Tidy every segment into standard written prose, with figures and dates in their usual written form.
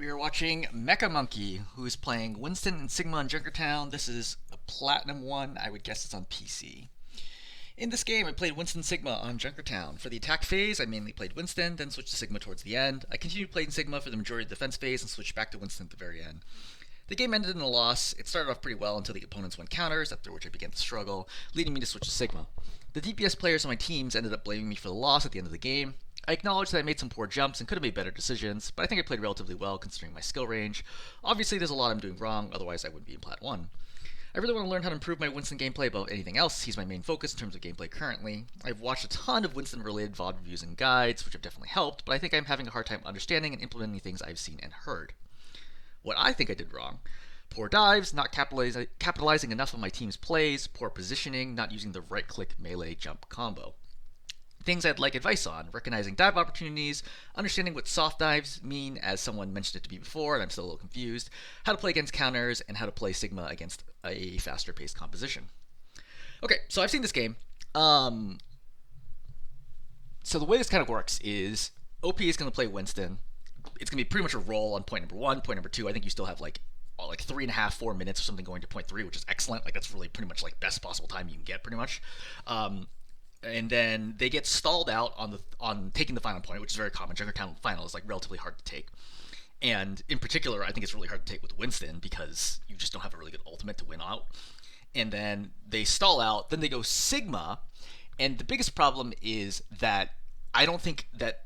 We are watching MechaMonkey, who is playing Winston and Sigma in Junkertown. This is a Platinum 1. I would guess it's on PC. In this game, I played Winston Sigma on Junkertown. For the attack phase, I mainly played Winston, then switched to Sigma towards the end. I continued playing Sigma for the majority of the defense phase and switched back to Winston at the very end. The game ended in a loss. It started off pretty well until the opponents went counters, after which I began to struggle, leading me to switch to Sigma. The DPS players on my teams ended up blaming me for the loss at the end of the game. I acknowledge that I made some poor jumps and could have made better decisions, but I think I played relatively well considering my skill range. Obviously, there's a lot I'm doing wrong, otherwise I wouldn't be in Plat 1. I really want to learn how to improve my Winston gameplay above anything else. He's my main focus in terms of gameplay currently. I've watched a ton of Winston-related VOD reviews and guides, which have definitely helped, but I think I'm having a hard time understanding and implementing things I've seen and heard. What I think I did wrong: poor dives, not capitalizing enough on my team's plays, poor positioning, not using the right-click melee jump combo. Things I'd like advice on: recognizing dive opportunities, understanding what soft dives mean, as someone mentioned it to me before and I'm still a little confused, how to play against counters, and how to play Sigma against a faster paced composition. Okay, so I've seen this game. So the way this kind of works is OP is going to play Winston. It's going to be pretty much a roll on point number 1. Point number 2, I think you still have like 3.5-4 minutes or something going to point 3, which is excellent. Like, that's really pretty much like best possible time you can get, pretty much. And then they get stalled out on taking the final point, which is very common. Junkertown final is like relatively hard to take, and in particular, I think it's really hard to take with Winston because you just don't have a really good ultimate to win out. And then they stall out, then they go Sigma, and the biggest problem is that I don't think that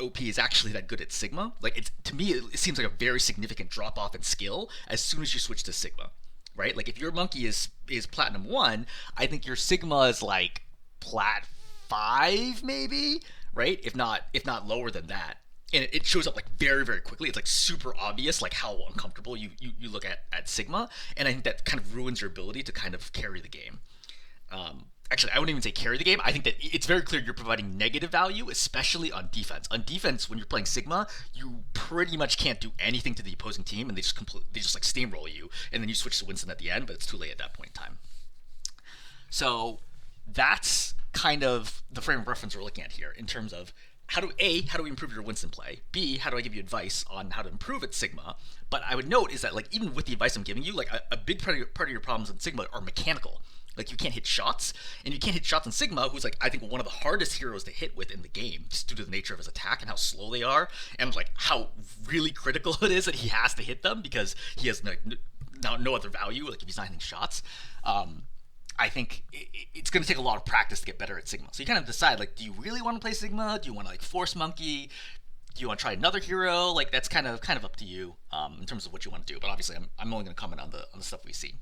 OP is actually that good at Sigma. Like, it's, to me, it seems like a very significant drop off in skill as soon as you switch to Sigma, right? Like, if your monkey is Platinum 1, I think your Sigma is like Plat 5, maybe, right? If not lower than that. And it shows up like very, very quickly. It's like super obvious like how uncomfortable you look at Sigma, and I think that kind of ruins your ability to kind of carry the game. Actually, I wouldn't even say carry the game. I think that it's very clear you're providing negative value, especially on defense. On defense, when you're playing Sigma, you pretty much can't do anything to the opposing team, and they just like steamroll you, and then you switch to Winston at the end, but it's too late at that point in time. So that's kind of the frame of reference we're looking at here in terms of how do we improve your Winston play? B, how do I give you advice on how to improve at Sigma? But I would note is that, like, even with the advice I'm giving you, like a big part of your problems in Sigma are mechanical. Like, you can't hit shots, and you can't hit shots in Sigma, who's like I think one of the hardest heroes to hit with in the game, just due to the nature of his attack and how slow they are, and like how really critical it is that he has to hit them because he has no other value. Like, if he's not hitting shots. I think it's going to take a lot of practice to get better at Sigma. So you kind of decide, like, do you really want to play Sigma? Do you want to like force monkey? Do you want to try another hero? Like, that's kind of up to you in terms of what you want to do. But obviously, I'm only going to comment on the stuff we see.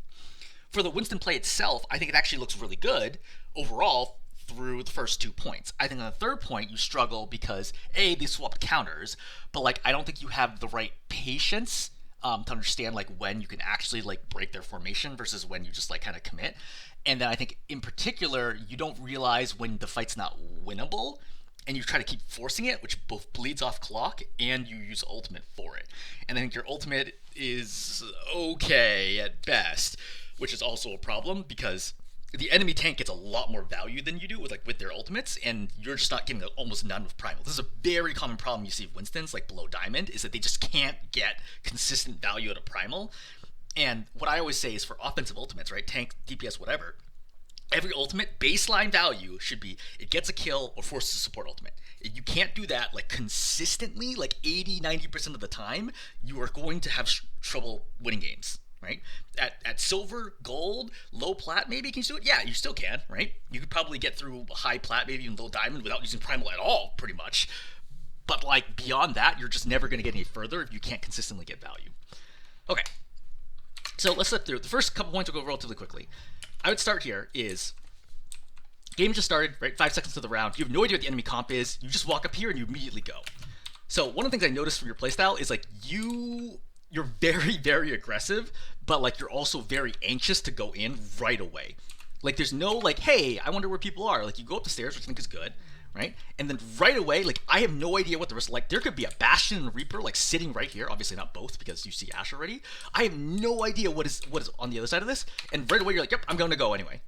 For the Winston play itself, I think it actually looks really good overall through the first 2 points. I think on the third point you struggle because A, they swapped counters, but like I don't think you have the right patience to understand like when you can actually like break their formation versus when you just like kind of commit. And then I think in particular you don't realize when the fight's not winnable, and you try to keep forcing it, which both bleeds off clock and you use ultimate for it. And I think your ultimate is okay at best, which is also a problem because the enemy tank gets a lot more value than you do with their ultimates, and you're just not getting almost none of primal. This is a very common problem you see with Winston's like below diamond, is that they just can't get consistent value out of primal. And what I always say is for offensive ultimates, right, tank, DPS, whatever, every ultimate baseline value should be it gets a kill or forces a support ultimate. If you can't do that like consistently, like 80-90% of the time, you are going to have trouble winning games. Right? At silver, gold, low plat, maybe can you do it? Yeah, you still can, right? You could probably get through high plat, maybe even low diamond without using primal at all, pretty much. But like beyond that, you're just never going to get any further if you can't consistently get value. Okay, so let's flip through. The first couple points will go relatively quickly. I would start here is game just started, right? 5 seconds to the round. You have no idea what the enemy comp is. You just walk up here and you immediately go. So one of the things I noticed from your playstyle is like you're very, very aggressive, but like you're also very anxious to go in right away. Like there's no like, hey, I wonder where people are. Like you go up the stairs, which I think is good, right? And then right away, like I have no idea what the rest. Like there could be a Bastion and a Reaper like sitting right here. Obviously not both because you see Ash already. I have no idea what is on the other side of this. And right away you're like, yep, I'm going to go anyway.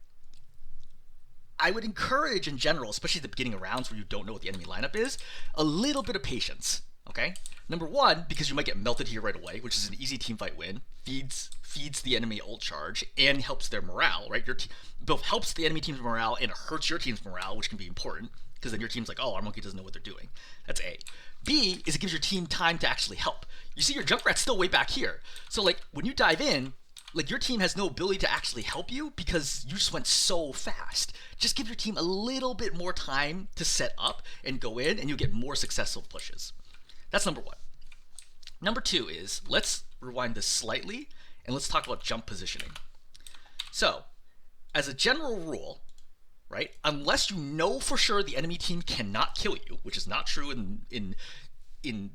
I would encourage in general, especially at the beginning of rounds where you don't know what the enemy lineup is, a little bit of patience. Okay? Number one, because you might get melted here right away, which is an easy team fight win, feeds the enemy ult charge and helps their morale, right? Both helps the enemy team's morale and hurts your team's morale, which can be important, because then your team's like, oh, our monkey doesn't know what they're doing. That's A. B is it gives your team time to actually help. You see your Junkrat's still way back here. So like when you dive in, like your team has no ability to actually help you because you just went so fast. Just give your team a little bit more time to set up and go in, and you'll get more successful pushes. That's number one. Number two is, let's rewind this slightly and let's talk about jump positioning. So, as a general rule, right, unless you know for sure the enemy team cannot kill you, which is not true in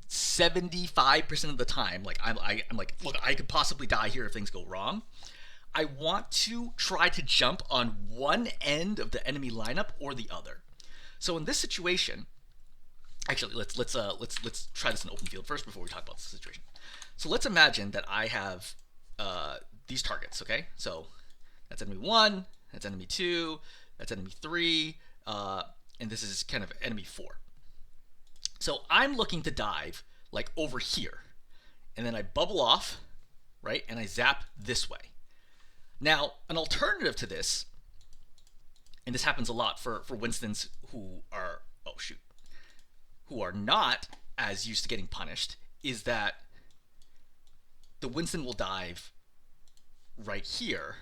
75% of the time, like I'm like, look, I could possibly die here if things go wrong. I want to try to jump on one end of the enemy lineup or the other. So in this situation, actually, let's try this in open field first before we talk about the situation. So let's imagine that I have these targets, okay? So that's enemy 1, that's enemy 2, that's enemy 3, and this is kind of enemy 4. So I'm looking to dive like over here, and then I bubble off, right? And I zap this way. Now, an alternative to this, and this happens a lot for Winstons who are, who are not as used to getting punished, is that the Winston will dive right here,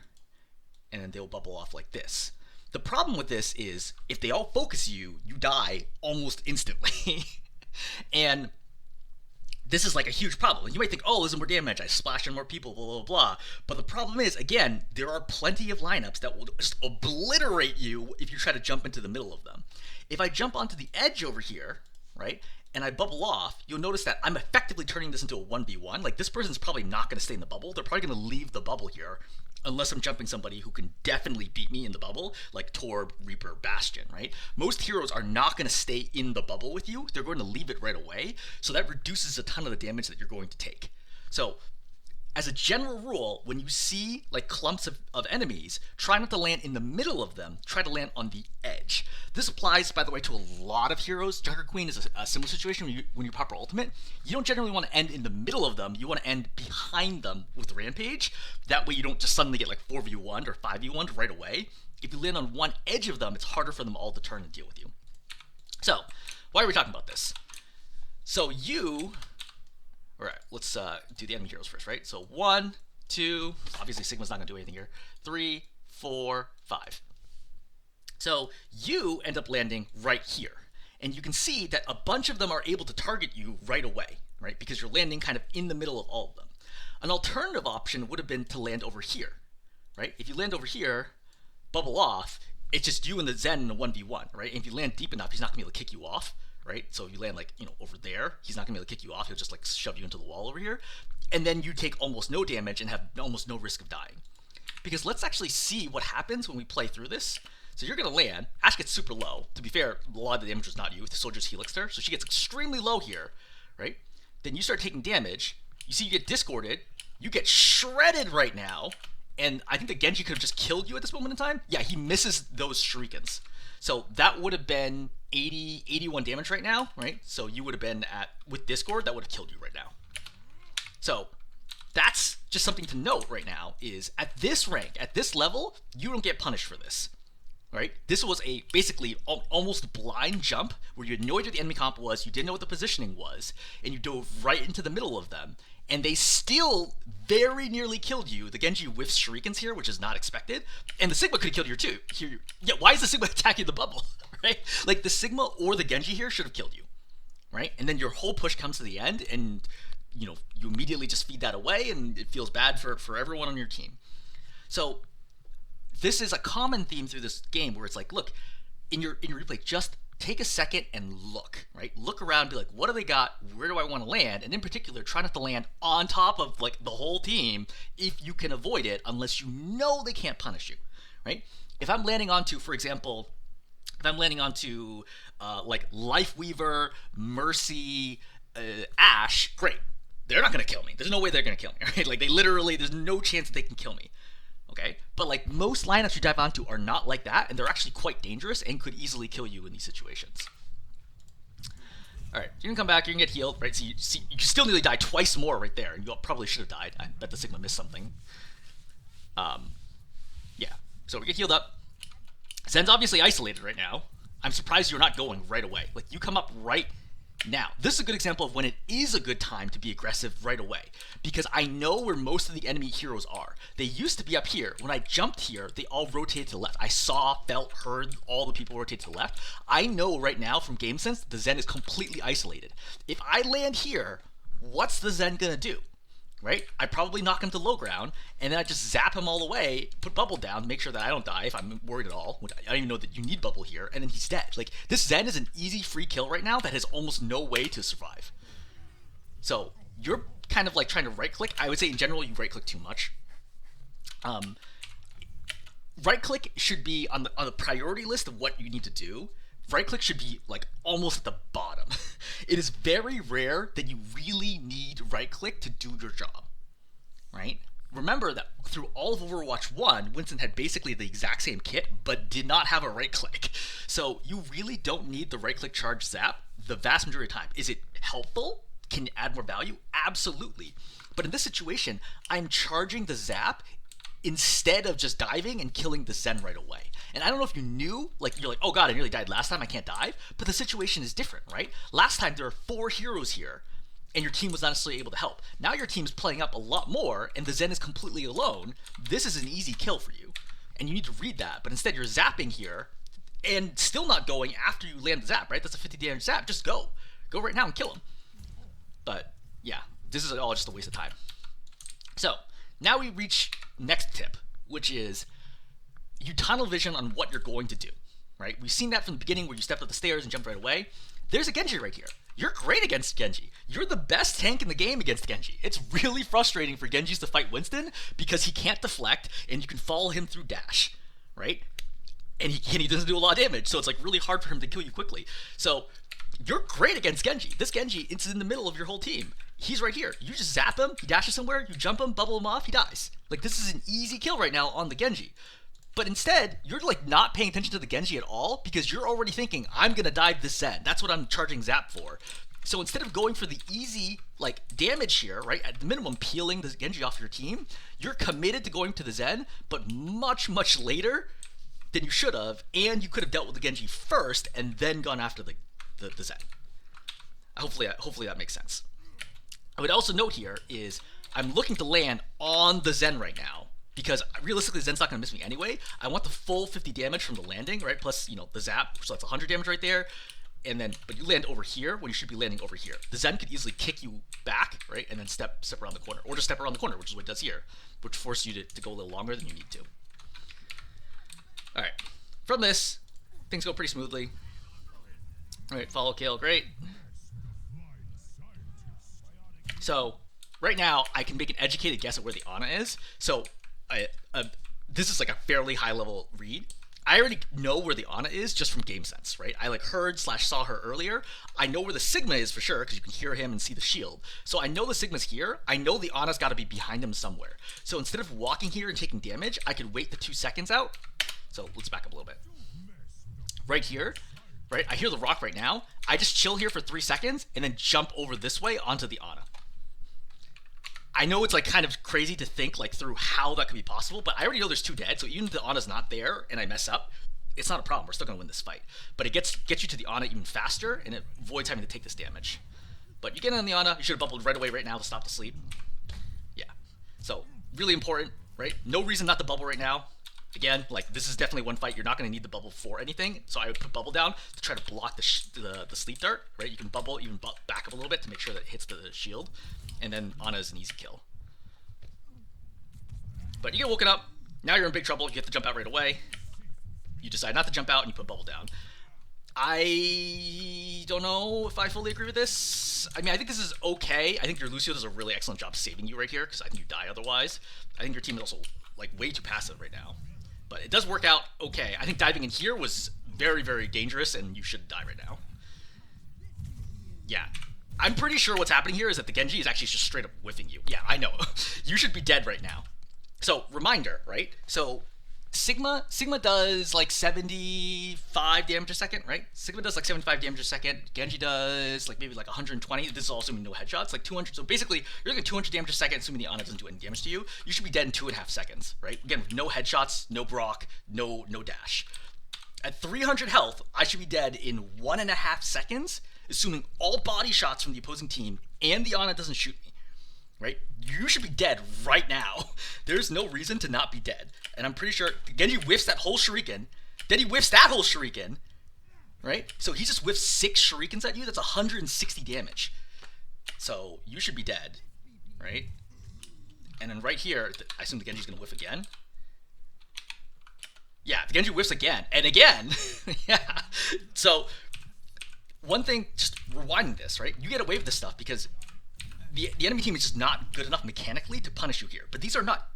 and then they'll bubble off like this. The problem with this is if they all focus you, you die almost instantly. And this is like a huge problem. You might think, oh, there's more damage, I splash on more people, blah, blah, blah. But the problem is, again, there are plenty of lineups that will just obliterate you if you try to jump into the middle of them. If I jump onto the edge over here, right, and I bubble off, you'll notice that I'm effectively turning this into a 1v1. Like, this person's probably not going to stay in the bubble. They're probably going to leave the bubble here unless I'm jumping somebody who can definitely beat me in the bubble, like Torb, Reaper, Bastion, right? Most heroes are not going to stay in the bubble with you. They're going to leave it right away, so that reduces a ton of the damage that you're going to take. So, as a general rule, when you see like clumps of enemies, try not to land in the middle of them, try to land on the edge. This applies, by the way, to a lot of heroes. Junker Queen is a similar situation when you pop her ultimate. You don't generally want to end in the middle of them, you want to end behind them with Rampage. That way you don't just suddenly get like 4v1 or 5v1 right away. If you land on one edge of them, it's harder for them all to turn and deal with you. So, why are we talking about this? So all right, let's do the enemy heroes first, right? So 1, 2, obviously Sigma's not gonna do anything here. 3, 4, 5. So you end up landing right here. And you can see that a bunch of them are able to target you right away, right? Because you're landing kind of in the middle of all of them. An alternative option would have been to land over here, right? If you land over here, bubble off, it's just you and the Zen in a 1v1, right? And if you land deep enough, he's not gonna be able to kick you off. Right? So if you land like, over there, he's not gonna be able to kick you off, he'll just like shove you into the wall over here. And then you take almost no damage and have almost no risk of dying. Because let's actually see what happens when we play through this. So you're gonna land, Ash gets super low. To be fair, a lot of the damage was not you, the soldier's helixed her, so she gets extremely low here, right? Then you start taking damage, you see you get discorded, you get shredded right now, and I think the Genji could have just killed you at this moment in time. Yeah, he misses those shurikens. So that would have been 81 damage right now, right? So you would have been with Discord, that would have killed you right now. So that's just something to note right now, is at this rank, at this level, you don't get punished for this, right? This was a basically almost blind jump where you had no idea what the enemy comp was, you didn't know what the positioning was, and you dove right into the middle of them. And they still very nearly killed you. The Genji whiffs shurikens here, which is not expected. And the Sigma could have killed you too. Yeah, why is the Sigma attacking the bubble, right? Like, the Sigma or the Genji here should have killed you, right? And then your whole push comes to the end, and, you immediately just feed that away, and it feels bad for everyone on your team. So, this is a common theme through this game, where it's like, look, in your replay, just take a second and look, right? Look around, be like, what do they got? Where do I want to land? And in particular, try not to land on top of like the whole team if you can avoid it, unless you know they can't punish you, right? If I'm landing onto, for example, like Lifeweaver, Mercy, Ash, great. They're not going to kill me. There's no way they're going to kill me, right? Like, there's no chance that they can kill me. Okay, but like most lineups you dive onto are not like that, and they're actually quite dangerous and could easily kill you in these situations. All right, you can come back. You can get healed, right? So you still nearly die twice more right there. You probably should have died. I bet the Sigma missed something. Yeah. So we get healed up. Zen's obviously isolated right now. I'm surprised you're not going right away. Like, you come up right now. This is a good example of when it is a good time to be aggressive right away, because I know where most of the enemy heroes are. They used to be up here. When I jumped here, they all rotated to the left. I saw, felt, heard all the people rotate to the left. I know right now from game sense the Zen is completely isolated. If I land here, what's the Zen gonna do? Right? I probably knock him to low ground, and then I just zap him all the way, put bubble down to make sure that I don't die if I'm worried at all. I don't even know that you need bubble here, and then he's dead. Like, this Zen is an easy free kill right now that has almost no way to survive. So you're kind of like trying to right click. I would say in general you right click too much. Right click should be on the priority list of what you need to do. Right click should be like almost at the bottom. It is very rare that you really need right click to do your job, right? Remember that through all of Overwatch 1, Winston had basically the exact same kit, but did not have a right click. So you really don't need the right click charge zap the vast majority of the time. Is it helpful? Can it add more value? Absolutely. But in this situation, I'm charging the zap instead of just diving and killing the Zen right away. And I don't know if you knew, like, you're like, oh god, I nearly died last time, I can't dive. But the situation is different, right? Last time there were 4 heroes here, and your team was not necessarily able to help. Now your team's playing up a lot more, and the Zen is completely alone. This is an easy kill for you, and you need to read that. But instead you're zapping here, and still not going after you land the zap, right? That's a 50 damage zap. Just go. Go right now and kill him. But, yeah, this is all just a waste of time. So, now we reach next tip, which is you tunnel vision on what you're going to do, right? We've seen that from the beginning where you stepped up the stairs and jumped right away. There's a Genji right here. You're great against Genji. You're the best tank in the game against Genji. It's really frustrating for Genjis to fight Winston because he can't deflect and you can follow him through dash, right? And he doesn't do a lot of damage, so it's like really hard for him to kill you quickly. So you're great against Genji. This Genji is in the middle of your whole team. He's right here. You just zap him, he dashes somewhere, you jump him, bubble him off, he dies. Like, this is an easy kill right now on the Genji. But instead, you're like not paying attention to the Genji at all because you're already thinking, I'm gonna dive this Zen. That's what I'm charging zap for. So instead of going for the easy like damage here, right, at the minimum peeling the Genji off your team, you're committed to going to the Zen, but much, much later than you should have, and you could have dealt with the Genji first and then gone after the Zen. Hopefully that makes sense. I would also note here is I'm looking to land on the Zen right now because realistically Zen's not going to miss me anyway. I want the full 50 damage from the landing, right? Plus, you know, the zap, so that's 100 damage right there. And then, but you land over here when you should be landing over here. The Zen could easily kick you back, right? And then step around the corner. Or just step around the corner, which is what it does here, which forces you to go a little longer than you need to. Alright, from this, things go pretty smoothly. Alright, follow kill, great. So, right now, I can make an educated guess at where the Ana is. So, this is like a fairly high level read. I already know where the Ana is just from game sense, right? I like heard / saw her earlier. I know where the Sigma is for sure because you can hear him and see the shield. So I know the Sigma's here. I know the Ana's got to be behind him somewhere. So instead of walking here and taking damage, I could wait the 2 seconds out. So let's back up a little bit. Right here, right? I hear the rock right now. I just chill here for 3 seconds and then jump over this way onto the Ana. I know it's like kind of crazy to think like through how that could be possible, but I already know there's 2 dead, so even if the Ana's not there and I mess up, it's not a problem. We're still gonna win this fight. But it gets you to the Ana even faster, and it avoids having to take this damage. But you get on the Ana, you should have bubbled right away right now to stop the sleep. Yeah. So really important, right? No reason not to bubble right now. Again, like this is definitely one fight you're not gonna need the bubble for anything, so I would put bubble down to try to block the sleep dart, right? You can bubble, even back up a little bit to make sure that it hits the shield. And then Ana is an easy kill. But you get woken up, now you're in big trouble, you have to jump out right away. You decide not to jump out and you put bubble down. I don't know if I fully agree with this. I mean, I think this is okay. I think your Lucio does a really excellent job saving you right here, because I think you die otherwise. I think your team is also like way too passive right now. But it does work out okay. I think diving in here was very, very dangerous, and you should die right now. Yeah. I'm pretty sure what's happening here is that the Genji is actually just straight up whiffing you. Yeah, I know. You should be dead right now. So, reminder, right? So, Sigma does like 75 damage a second, right? Sigma does like 75 damage a second. Genji does like maybe like 120. This is all assuming no headshots, like 200. So basically, you're looking at 200 damage a second, assuming the Ana doesn't do any damage to you. You should be dead in 2.5 seconds, right? Again, with no headshots, no Brock, no dash. At 300 health, I should be dead in 1.5 seconds, assuming all body shots from the opposing team and the Ana doesn't shoot me. Right? You should be dead right now. There's no reason to not be dead. And I'm pretty sure Genji whiffs that whole shuriken. Then he whiffs that whole shuriken. Right? So he just whiffs 6 shurikens at you. That's 160 damage. So you should be dead. Right? And then right here, I assume the Genji's going to whiff again. Yeah, the Genji whiffs again. And again. Yeah. So one thing, just rewinding this, right? You get away with this stuff because the enemy team is just not good enough mechanically to punish you here. But these are not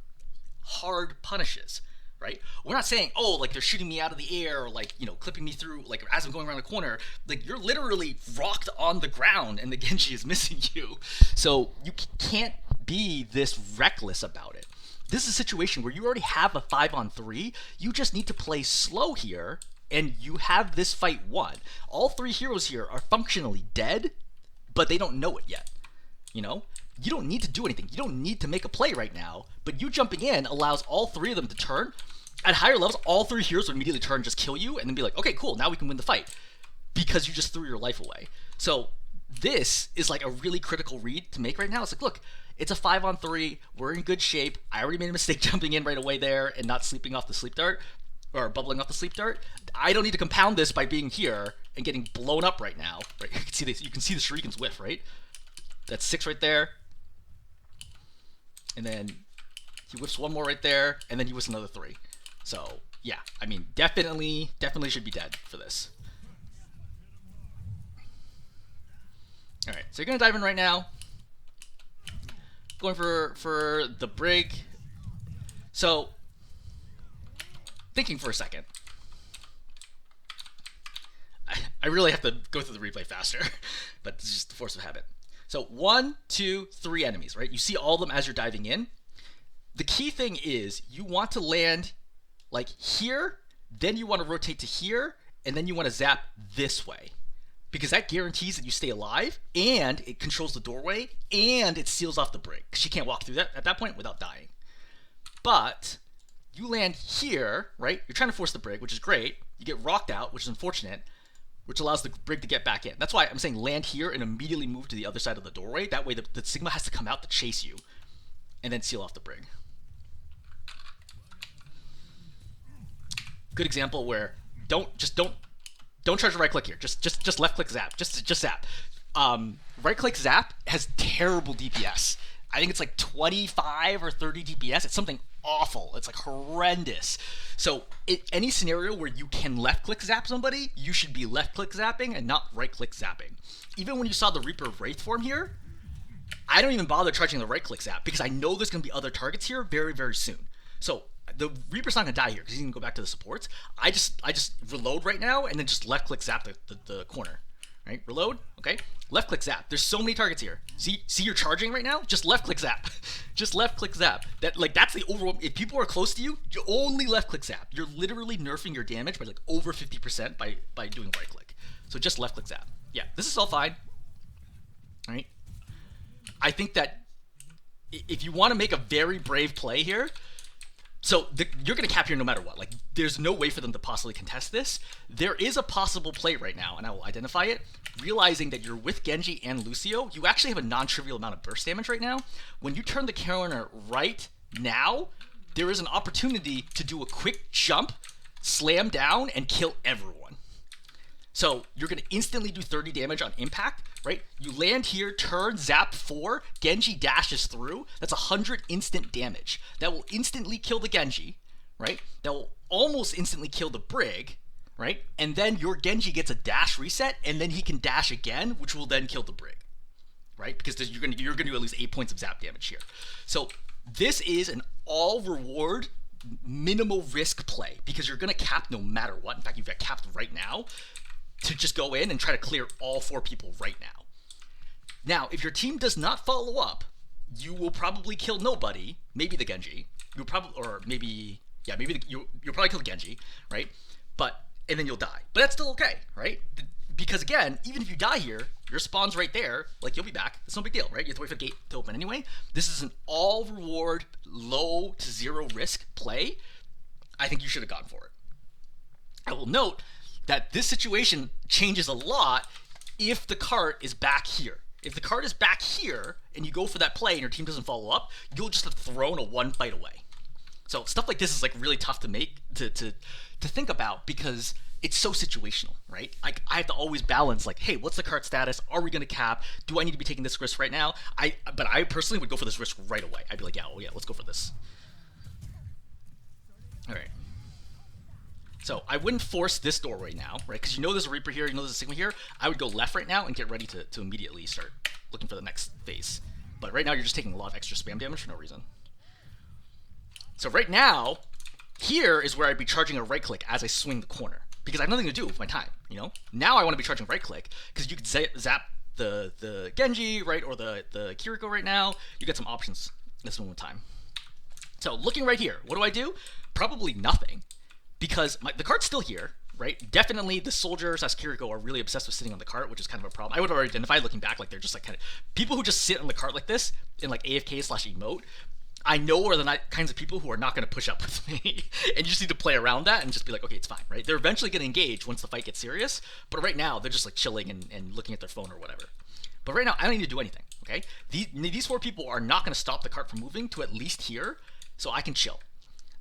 hard punishes, right? We're not saying, oh, like they're shooting me out of the air or like, you know, clipping me through, like as I'm going around the corner. Like you're literally rocked on the ground and the Genji is missing you. So you can't be this reckless about it. This is a situation where you already have a 5-on-3. You just need to play slow here and you have this fight won. All 3 heroes here are functionally dead, but they don't know it yet. You know, you don't need to do anything. You don't need to make a play right now, but you jumping in allows all 3 of them to turn. At higher levels, all 3 heroes would immediately turn and just kill you and then be like, okay, cool, now we can win the fight because you just threw your life away. So this is like a really critical read to make right now. It's like, look, it's a 5-on-3. We're in good shape. I already made a mistake jumping in right away there and not sleeping off the sleep dart or bubbling off the sleep dart. I don't need to compound this by being here and getting blown up right now. Right? You can see this. You can see the shurikens whiff, right? That's 6 right there. And then he whiffs 1 more right there, and then he whiffs another 3. So, yeah, I mean, definitely should be dead for this. Alright, so you're going to dive in right now. Going for the brig. So, thinking for a second. I really have to go through the replay faster, but this is just the force of habit. So 1, 2, 3 enemies, right? You see all of them as you're diving in. The key thing is you want to land like here, then you want to rotate to here, and then you want to zap this way. Because that guarantees that you stay alive, and it controls the doorway, and it seals off the brig. Because she can't walk through that at that point without dying. But you land here, right? You're trying to force the brig, which is great. You get rocked out, which is unfortunate, which allows the brig to get back in. That's why I'm saying land here and immediately move to the other side of the doorway. That way the Sigma has to come out to chase you and then seal off the brig. Good example where don't try to right click here. Just left click zap. Just zap. Right click zap has terrible DPS. I think it's like 25 or 30 DPS. It's something awful. It's like horrendous. So any scenario where you can left click zap somebody, you should be left click zapping and not right click zapping. Even when you saw the Reaper Wraith form here, I don't even bother charging the right click zap because I know there's going to be other targets here very, very soon. So the Reaper's not going to die here because he's going to go back to the supports. I just reload right now and then just left click zap the corner. Right? Reload. Okay. Left click zap. There's so many targets here. See you're charging right now? Just left click zap. Just left click zap. That's the overall. If people are close to you, you only left click zap. You're literally nerfing your damage by like over 50% by doing right click. So just left click zap. Yeah, this is all fine. All right. I think that if you want to make a very brave play here, so you're going to cap here no matter what. Like, there's no way for them to possibly contest this. There is a possible play right now, and I will identify it. Realizing that you're with Genji and Lucio, you actually have a non-trivial amount of burst damage right now. When you turn the corner right now, there is an opportunity to do a quick jump, slam down, and kill everyone. So you're going to instantly do 30 damage on impact, right? You land here, turn, zap 4, Genji dashes through. That's 100 instant damage. That will instantly kill the Genji, right? That will almost instantly kill the Brig, right? And then your Genji gets a dash reset, and then he can dash again, which will then kill the Brig, right? Because you're going to do at least 8 points of zap damage here. So this is an all-reward, minimal risk play because you're going to cap no matter what. In fact, you've got capped right now to just go in and try to clear all 4 people right now. Now, if your team does not follow up, you will probably kill nobody, maybe the Genji. You'll probably, or maybe Yeah, maybe you'll probably kill the Genji, right? But and then you'll die. But that's still okay, right? Because again, even if you die here, your spawn's right there. Like you'll be back. It's no big deal, right? You have to wait for the gate to open anyway. This is an all reward, low to zero risk play. I think you should have gone for it. I will note that this situation changes a lot if the cart is back here. If the cart is back here and you go for that play and your team doesn't follow up, you'll just have thrown a one fight away. So stuff like this is like really tough to make to think about because it's so situational, right? Like I have to always balance like, hey, what's the cart status? Are we going to cap? Do I need to be taking this risk right now? But I personally would go for this risk right away. I'd be like, yeah, let's go for this. All right. So I wouldn't force this door right now, right? Because you know there's a Reaper here, you know there's a Sigma here. I would go left right now and get ready to immediately start looking for the next phase. But right now you're just taking a lot of extra spam damage for no reason. So right now, here is where I'd be charging a right click as I swing the corner. Because I have nothing to do with my time, you know? Now I want to be charging right click, because you could zap the Genji, right, or the Kiriko right now. You get some options this moment in time. So looking right here, what do? Probably nothing. Because the cart's still here, right? Definitely the soldiers as Kiriko are really obsessed with sitting on the cart, which is kind of a problem. I would have already identified looking back, like they're just like kind of people who just sit on the cart like this in like AFK/emote. I know are the kinds of people who are not going to push up with me, and you just need to play around that and just be like, okay, it's fine, right? They're eventually going to engage once the fight gets serious, but right now they're just like chilling and looking at their phone or whatever. But right now I don't need to do anything, okay? These four people are not going to stop the cart from moving to at least here, so I can chill.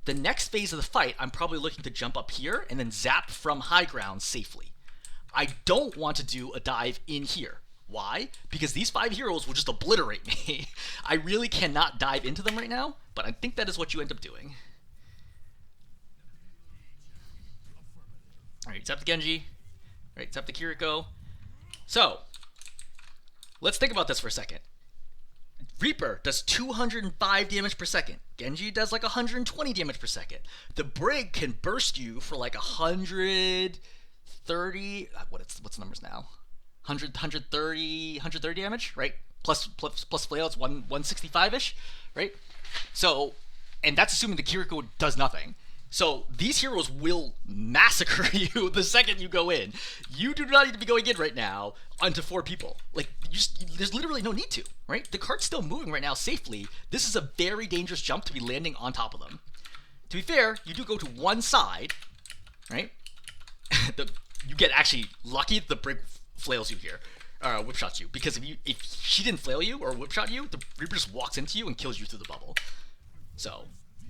The next phase of the fight, I'm probably looking to jump up here and then zap from high ground safely. I don't want to do a dive in here. Why? Because these 5 heroes will just obliterate me. I really cannot dive into them right now, but I think that is what you end up doing. Alright, zap the Genji. Alright, zap the Kiriko. So, let's think about this for a second. Reaper does 205 damage per second. Genji does like 120 damage per second. The Brig can burst you for like 130. What's the numbers now? 130 damage, right? Plus flail, it's 165-ish, right? So, and that's assuming the Kiriko does nothing. So these heroes will massacre you the second you go in. You do not need to be going in right now onto 4 people. Like, there's literally no need to, right? The cart's still moving right now safely. This is a very dangerous jump to be landing on top of them. To be fair, you do go to one side, right? You get actually lucky the Brig flails you here, whip shots you. Because if she didn't flail you or whip shot you, the Reaper just walks into you and kills you through the bubble. So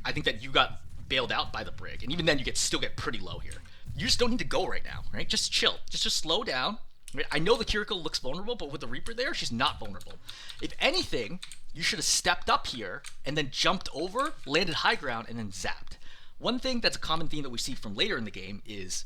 I think that you got bailed out by the Brig, and even then you still get pretty low here. You just don't need to go right now, right? Just chill, just slow down. Right? I know the Kiriko looks vulnerable, but with the Reaper there, she's not vulnerable. If anything, you should have stepped up here and then jumped over, landed high ground, and then zapped. One thing that's a common theme that we see from later in the game is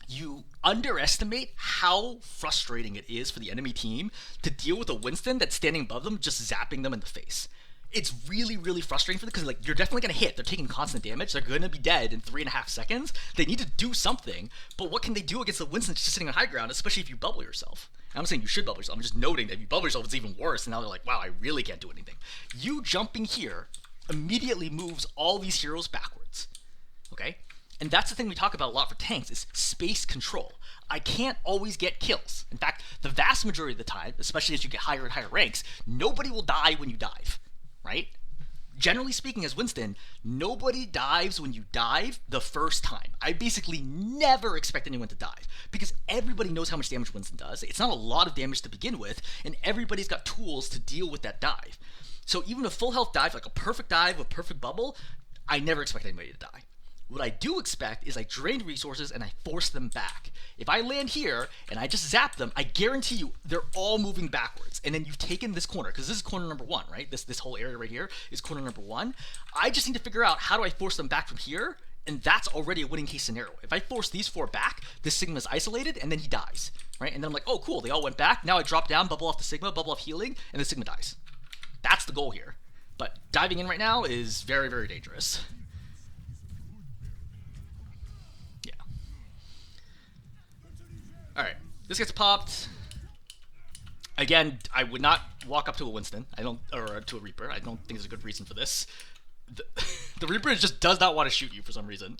you underestimate how frustrating it is for the enemy team to deal with a Winston that's standing above them, just zapping them in the face. It's really, really frustrating for them because, like, you're definitely going to hit. They're taking constant damage. They're going to be dead in 3.5 seconds. They need to do something, but what can they do against the Winston just sitting on high ground, especially if you bubble yourself? I'm not saying you should bubble yourself. I'm just noting that if you bubble yourself, it's even worse, and now they're like, wow, I really can't do anything. You jumping here immediately moves all these heroes backwards, okay? And that's the thing we talk about a lot for tanks is space control. I can't always get kills. In fact, the vast majority of the time, especially as you get higher and higher ranks, nobody will die when you dive. Right? Generally speaking, as Winston, nobody dives when you dive the first time. I basically never expect anyone to dive because everybody knows how much damage Winston does. It's not a lot of damage to begin with, and everybody's got tools to deal with that dive. So even a full health dive, like a perfect dive with perfect bubble, I never expect anybody to die. What I do expect is I drain resources and I force them back. If I land here and I just zap them, I guarantee you they're all moving backwards. And then you've taken this corner, because this is corner number 1, right? This whole area right here is corner number 1. I just need to figure out how do I force them back from here, and that's already a winning case scenario. If I force these 4 back, this Sigma's isolated, and then he dies, right? And then I'm like, oh, cool, they all went back. Now I drop down, bubble off the Sigma, bubble off healing, and the Sigma dies. That's the goal here. But diving in right now is very, very dangerous. Alright, this gets popped. Again, I would not walk up to a Winston. Or to a Reaper. I don't think there's a good reason for this. the, the Reaper just does not want to shoot you for some reason.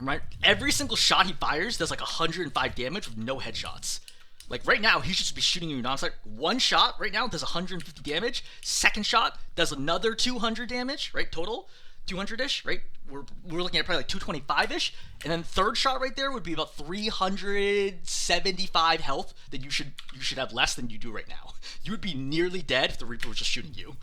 Right? Every single shot he fires does like 105 damage with no headshots. Like right now, he should just be shooting you nonstop. One shot right now does 150 damage. Second shot does another 200 damage, right? Total 200-ish, right? We're looking at probably like 225-ish. And then third shot right there would be about 375 health that you should have less than you do right now. You would be nearly dead if the Reaper was just shooting you.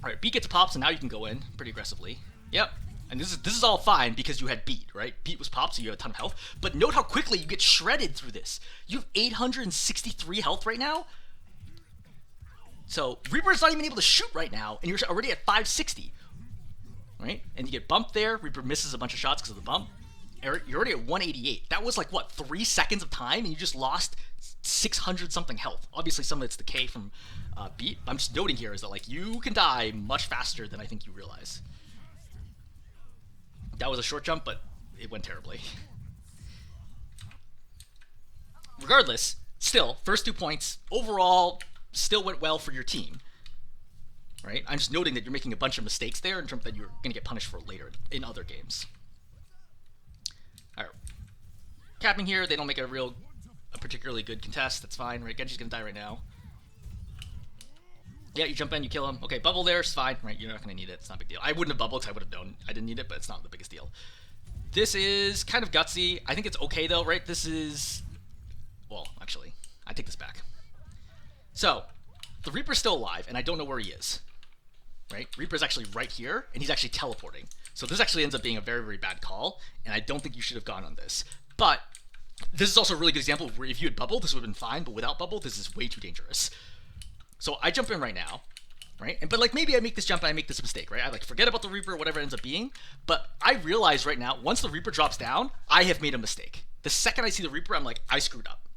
All right, beat gets popped, so now you can go in pretty aggressively. Yep. And this is all fine because you had beat, right? Beat was popped, so you have a ton of health. But note how quickly you get shredded through this. You have 863 health right now. So Reaper's not even able to shoot right now, and you're already at 560. Right? And you get bumped there. Reaper misses a bunch of shots because of the bump. You're already at 188. That was like, what, 3 seconds of time, and you just lost 600-something health. Obviously, some of it's decay from beat. I'm just noting here is that, like, you can die much faster than I think you realize. That was a short jump, but it went terribly. Regardless, still, first 2 points, overall, still went well for your team. Right? I'm just noting that you're making a bunch of mistakes there in terms that you're going to get punished for later in other games. Alright. Capping here, they don't make a particularly good contest. That's fine, right? Genji's going to die right now. Yeah, you jump in, you kill him. Okay, bubble there, it's fine, right? You're not going to need it. It's not a big deal. I wouldn't have bubbled because I would have known I didn't need it, but it's not the biggest deal. This is kind of gutsy. I think it's okay, though, right? This is... Well, actually, I take this back. So, the Reaper's still alive, and I don't know where he is. Right? Reaper's actually right here, and he's actually teleporting. So this actually ends up being a very, very bad call, and I don't think you should have gone on this. But this is also a really good example of where if you had bubble, this would have been fine, but without bubble, this is way too dangerous. So I jump in right now, right? But like maybe I make this jump and I make this mistake, right? I like forget about the Reaper, whatever it ends up being, but I realize right now, once the Reaper drops down, I have made a mistake. The second I see the Reaper, I'm like, I screwed up.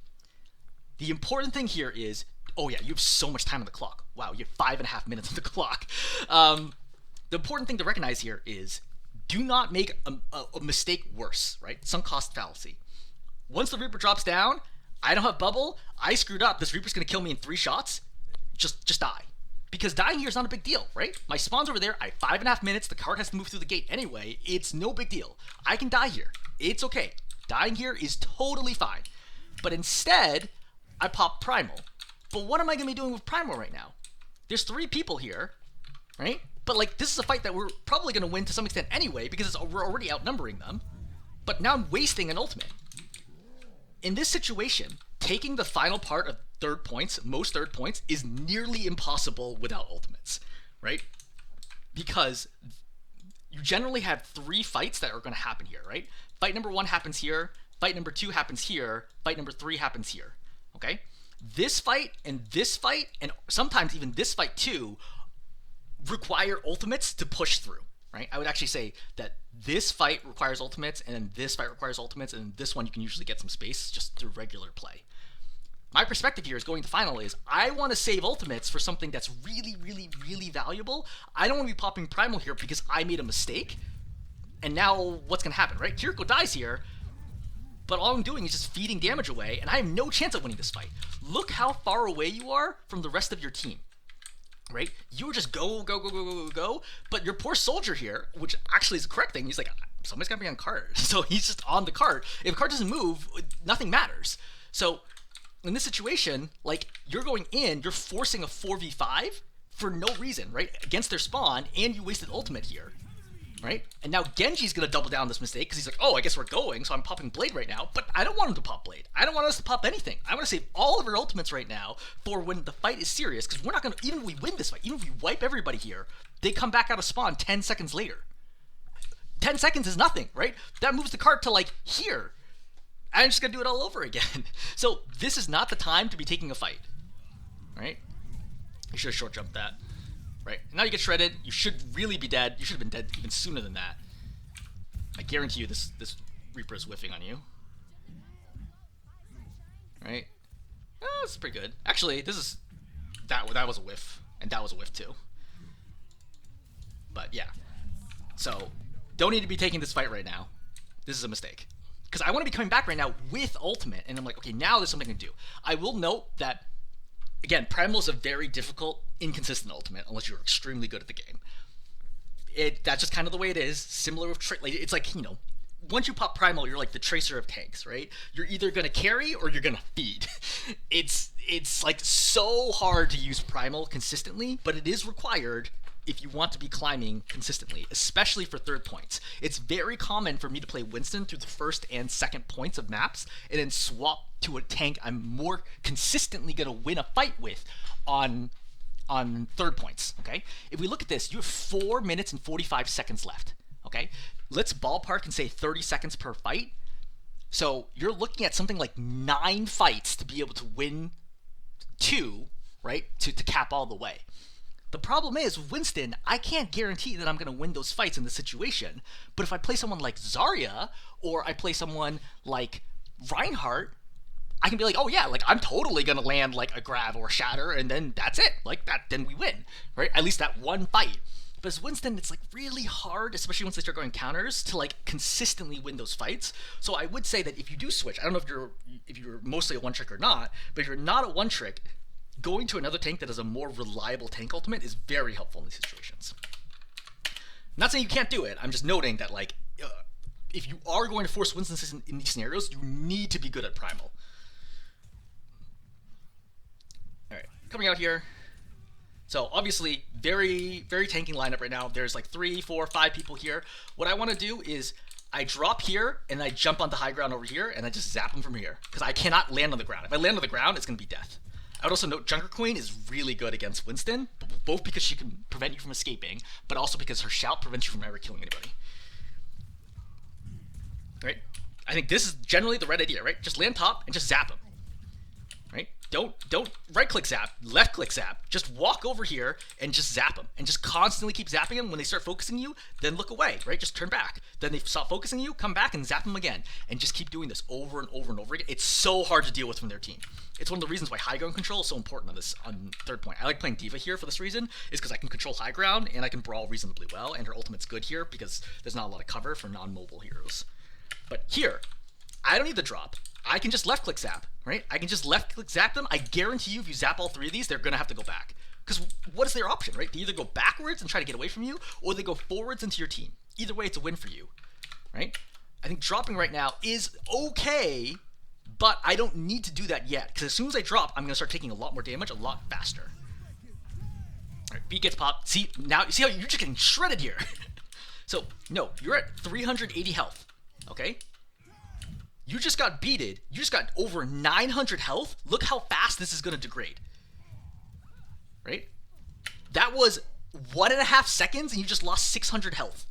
The important thing here is, oh yeah, you have so much time on the clock. Wow, you have 5.5 minutes on the clock. The important thing to recognize here is, do not make a mistake worse, right? Sunk cost fallacy. Once the Reaper drops down, I don't have bubble, I screwed up, this Reaper's gonna kill me in 3 shots, just die. Because dying here is not a big deal, right? My spawn's over there, I have 5.5 minutes, the cart has to move through the gate anyway, it's no big deal. I can die here, it's okay. Dying here is totally fine. But instead, I pop Primal. But what am I gonna be doing with Primal right now? There's 3 people here, right? But like, this is a fight that we're probably gonna win to some extent anyway, because we're already outnumbering them. But now I'm wasting an ultimate. In this situation, taking the final part of most third points, is nearly impossible without ultimates, right? Because you generally have 3 fights that are going to happen here, right? Fight number 1 happens here, fight number 2 happens here, fight number 3 happens here, okay? This fight, and sometimes even this fight too, require ultimates to push through, right? I would actually say that this fight requires ultimates, and then this fight requires ultimates, and this one you can usually get some space just through regular play. My perspective here is going to final is, I want to save ultimates for something that's really, really, really valuable. I don't want to be popping Primal here because I made a mistake, and now what's going to happen, right? Kiriko dies here, but all I'm doing is just feeding damage away, and I have no chance of winning this fight. Look how far away you are from the rest of your team. Right? You were just go, but your poor soldier here, which actually is the correct thing, he's like, somebody's got to be on cart. So he's just on the cart. If the cart doesn't move, nothing matters. So in this situation, like, you're going in, you're forcing a 4v5 for no reason, right? Against their spawn, and you wasted ultimate here, right? And now Genji's going to double down this mistake because he's like, oh, I guess we're going, so I'm popping Blade right now, but I don't want him to pop Blade. I don't want us to pop anything. I want to save all of our ultimates right now for when the fight is serious, because we're not going to, even if we win this fight, even if we wipe everybody here, they come back out of spawn 10 seconds later. 10 seconds is nothing, right? That moves the cart to, like, here. I'm just going to do it all over again. So this is not the time to be taking a fight, right? You should have short jumped that. Right, and now you get shredded, you should really be dead. You should have been dead even sooner than that. I guarantee you this Reaper is whiffing on you. Right? Oh, this is pretty good. Actually, that was a whiff, and that was a whiff too. But yeah. So, don't need to be taking this fight right now. This is a mistake. Because I want to be coming back right now with ultimate, and I'm like, okay, now there's something to do. I will note that Again, Primal is a very difficult, inconsistent ultimate unless you're extremely good at the game. That's just kind of the way it is. Similar with like, it's like, once you pop Primal, you're like the tracer of tanks, right? You're either gonna carry or you're gonna feed. It's like so hard to use Primal consistently, but it is required if you want to be climbing consistently, especially for third points. It's very common for me to play Winston through the first and second points of maps and then swap to a tank I'm more consistently gonna win a fight with on third points. Okay, if we look at this, you have 4 minutes and 45 seconds left. Okay, let's ballpark and say 30 seconds per fight. So you're looking at something like 9 fights to be able to win 2, right, to cap all the way. The problem is, with Winston, I can't guarantee that I'm going to win those fights in this situation. But if I play someone like Zarya, or I play someone like Reinhardt, I can be like, oh yeah, like I'm totally gonna land like a grab or a shatter, and then that's it. Like that, then we win, right? At least that one fight. But as Winston, it's like really hard, especially once they start going counters, to like consistently win those fights. So I would say that if you do switch, I don't know if you're mostly a one trick or not, but if you're not a one trick, going to another tank that is a more reliable tank ultimate is very helpful in these situations. I'm not saying you can't do it. I'm just noting that like if you are going to force Winston in these scenarios, you need to be good at Primal. Alright, coming out here. So obviously, very, very tanking lineup right now. There's like 3, 4, 5 people here. What I want to do is I drop here and I jump on the high ground over here and I just zap them from here. Because I cannot land on the ground. If I land on the ground, it's going to be death. I would also note Junker Queen is really good against Winston, both because she can prevent you from escaping, but also because her shout prevents you from ever killing anybody. Right? I think this is generally the right idea, right? Just land top and just zap them. Right? Don't right click zap, left click zap. Just walk over here and just zap them, and just constantly keep zapping them. When they start focusing you, then look away. Right? Just turn back. Then they stop focusing you, come back and zap them again, and just keep doing this over and over and over again. It's so hard to deal with from their team. It's one of the reasons why high ground control is so important on third point. I like playing D.Va here for this reason, is because I can control high ground and I can brawl reasonably well, and her ultimate's good here because there's not a lot of cover for non-mobile heroes. But here, I don't need the drop. I can just left click zap, right? I can just left click zap them. I guarantee you if you zap all 3 of these, they're gonna have to go back. Because what is their option, right? They either go backwards and try to get away from you, or they go forwards into your team. Either way, it's a win for you, right? I think dropping right now is okay, but I don't need to do that yet. Because as soon as I drop, I'm gonna start taking a lot more damage a lot faster. All right, beat gets popped. See, now, see how you're just getting shredded here. So, no, you're at 380 health, okay? You just got beated. You just got over 900 health. Look how fast this is going to degrade. Right? That was 1.5 seconds and you just lost 600 health.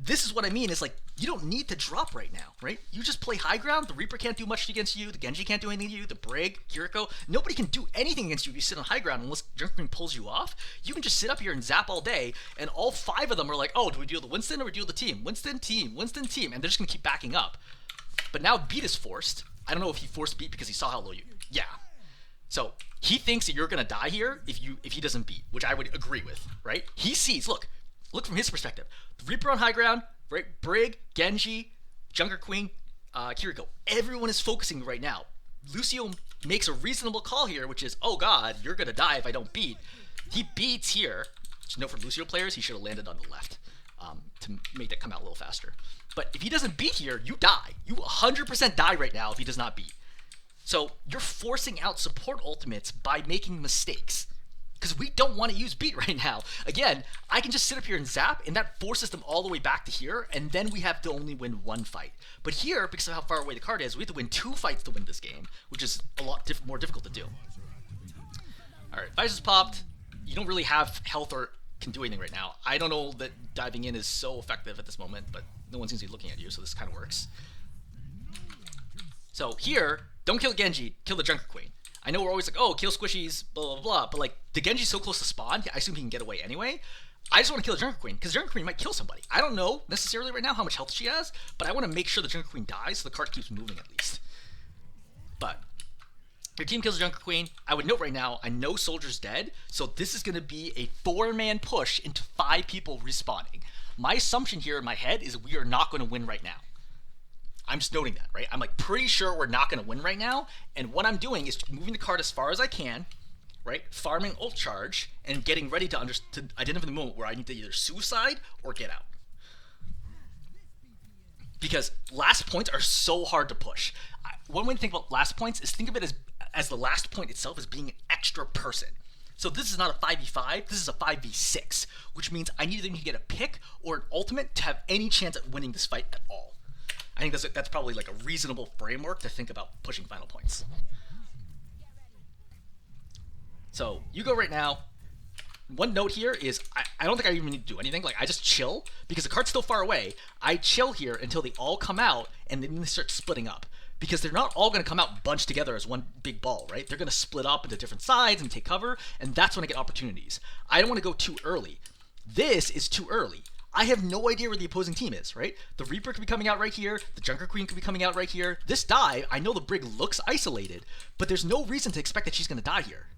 This is what I mean is like, you don't need to drop right now, right? You just play high ground. The Reaper can't do much against you. The Genji can't do anything to you. The Brig, Kiriko, nobody can do anything against you if you sit on high ground unless Junker Queen pulls you off. You can just sit up here and zap all day, and all 5 of them are like, oh, do we deal the Winston or we deal the team? Winston, team, Winston, team, and they're just going to keep backing up. But now beat is forced. I don't know if he forced beat because he saw how low you... Yeah. So he thinks that you're going to die here if he doesn't beat, which I would agree with, right? He sees, look from his perspective. The Reaper on high ground, right? Brig, Genji, Junker Queen, Kiriko. Everyone is focusing right now. Lucio makes a reasonable call here, which is, oh god, you're gonna die if I don't beat. He beats here. Just note for Lucio players, he should have landed on the left to make that come out a little faster. But if he doesn't beat here, you die. You 100% die right now if he does not beat. So you're forcing out support ultimates by making mistakes. Because we don't want to use beat right now. Again, I can just sit up here and zap, and that forces them all the way back to here, and then we have to only win 1 fight. But here, because of how far away the card is, we have to win 2 fights to win this game, which is a lot more difficult to do. Alright, Visor's popped. You don't really have health or can do anything right now. I don't know that diving in is so effective at this moment, but no one seems to be looking at you, so this kind of works. So here, don't kill Genji, kill the Junker Queen. I know we're always like, oh, kill squishies, blah, blah, blah, but like, the Genji's so close to spawn, I assume he can get away anyway. I just want to kill the Junker Queen, because Junker Queen might kill somebody. I don't know necessarily right now how much health she has, but I want to make sure the Junker Queen dies so the card keeps moving at least. But, your team kills the Junker Queen. I would note right now, I know Soldier's dead, so this is going to be a 4-man push into 5 people respawning. My assumption here in my head is we are not going to win right now. I'm just noting that, right? I'm like pretty sure we're not going to win right now, and what I'm doing is moving the card as far as I can, right? Farming ult charge and getting ready to identify the moment where I need to either suicide or get out. Because last points are so hard to push. One way to think about last points is think of it as the last point itself as being an extra person. So this is not a 5v5, this is a 5v6, which means I need to get a pick or an ultimate to have any chance at winning this fight at all. I think that's probably like a reasonable framework to think about pushing final points. So you go right now. One note here is I don't think I even need to do anything. Like, I just chill because the card's still far away. I chill here until they all come out and then they start splitting up. Because they're not all going to come out bunched together as one big ball, right? They're going to split up into different sides and take cover, and that's when I get opportunities. I don't want to go too early. This is too early. I have no idea where the opposing team is, right? The Reaper could be coming out right here. The Junker Queen could be coming out right here. This dive, I know the Brig looks isolated, but there's no reason to expect that she's going to die here,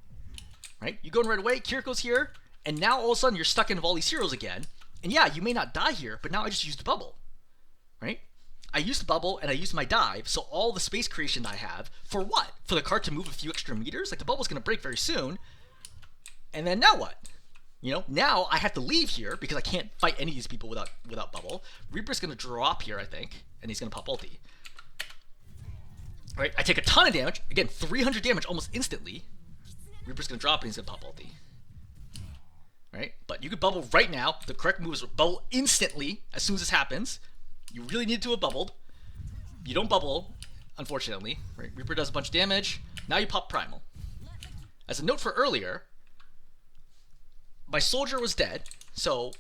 right? You go in right away, Kiriko's here, and now all of a sudden you're stuck in all these heroes again. And yeah, you may not die here, but now I just used a bubble, right? I used the bubble and I used my dive, so all the space creation I have, for what? For the card to move a few extra meters? Like, the bubble's going to break very soon. And then now what? You know, now I have to leave here because I can't fight any of these people without bubble. Reaper's going to drop here, I think, and he's going to pop ulti. Alright, I take a ton of damage. Again, 300 damage almost instantly. Reaper's going to drop and he's going to pop ulti. Right? But you could bubble right now. The correct move is bubble instantly as soon as this happens. You really need to have bubbled. You don't bubble, unfortunately. Right? Reaper does a bunch of damage. Now you pop Primal. As a note for earlier, my soldier was dead. So,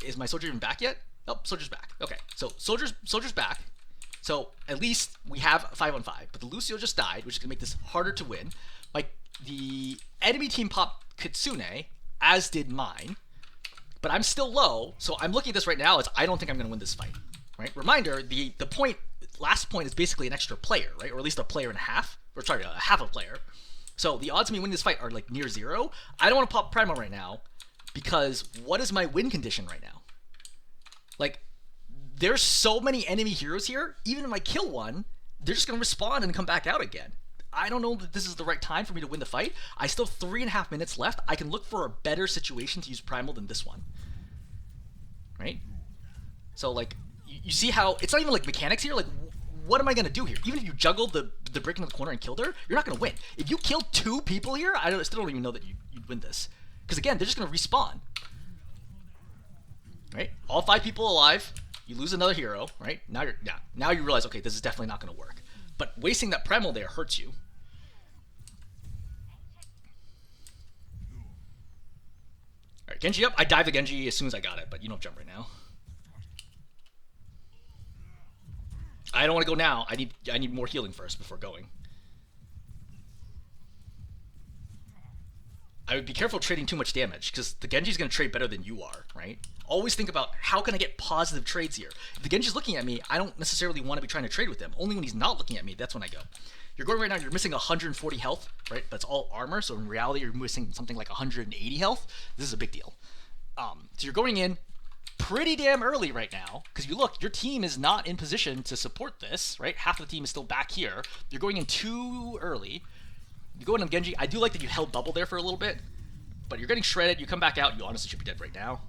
is my soldier even back yet? Nope, soldier's back. Okay, so soldier's back. So at least we have 5-on-5. But the Lucio just died, which is gonna make this harder to win. Like, the enemy team popped Kitsune, as did mine. But I'm still low, so I'm looking at this right now as I don't think I'm gonna win this fight. Right? Reminder, the last point is basically an extra player, right? Or at least a player and a half. Or sorry, a half a player. So the odds of me winning this fight are like near zero. I don't want to pop Primal right now because what is my win condition right now? Like, there's so many enemy heroes here, even if I kill one, they're just going to respawn and come back out again. I don't know that this is the right time for me to win the fight. I still have 3.5 minutes left. I can look for a better situation to use Primal than this one. Right? So, like, you see how it's not even like mechanics here. Like, what am I gonna do here? Even if you juggled the brick in the corner and killed her, you're not gonna win. If you kill 2 people here, I still don't even know that you'd win this. Because again, they're just gonna respawn. Right? All 5 people alive. You lose another hero. Right? Now you realize, okay, this is definitely not gonna work. But wasting that Primal there hurts you. Alright, Genji up. I dive the Genji as soon as I got it, but you don't jump right now. I don't want to go now. I need more healing first before going. I would be careful trading too much damage, because the Genji's going to trade better than you are, right? Always think about, how can I get positive trades here? If the Genji's looking at me, I don't necessarily want to be trying to trade with him. Only when he's not looking at me, that's when I go. You're going right now, you're missing 140 health, right? But it's all armor, so in reality, you're missing something like 180 health. This is a big deal. So you're going in pretty damn early right now, because you look, your team is not in position to support this, right? Half of the team is still back here. You're going in too early. You go in on Genji. I do like that you held bubble there for a little bit, but you're getting shredded. You come back out. You honestly should be dead right now.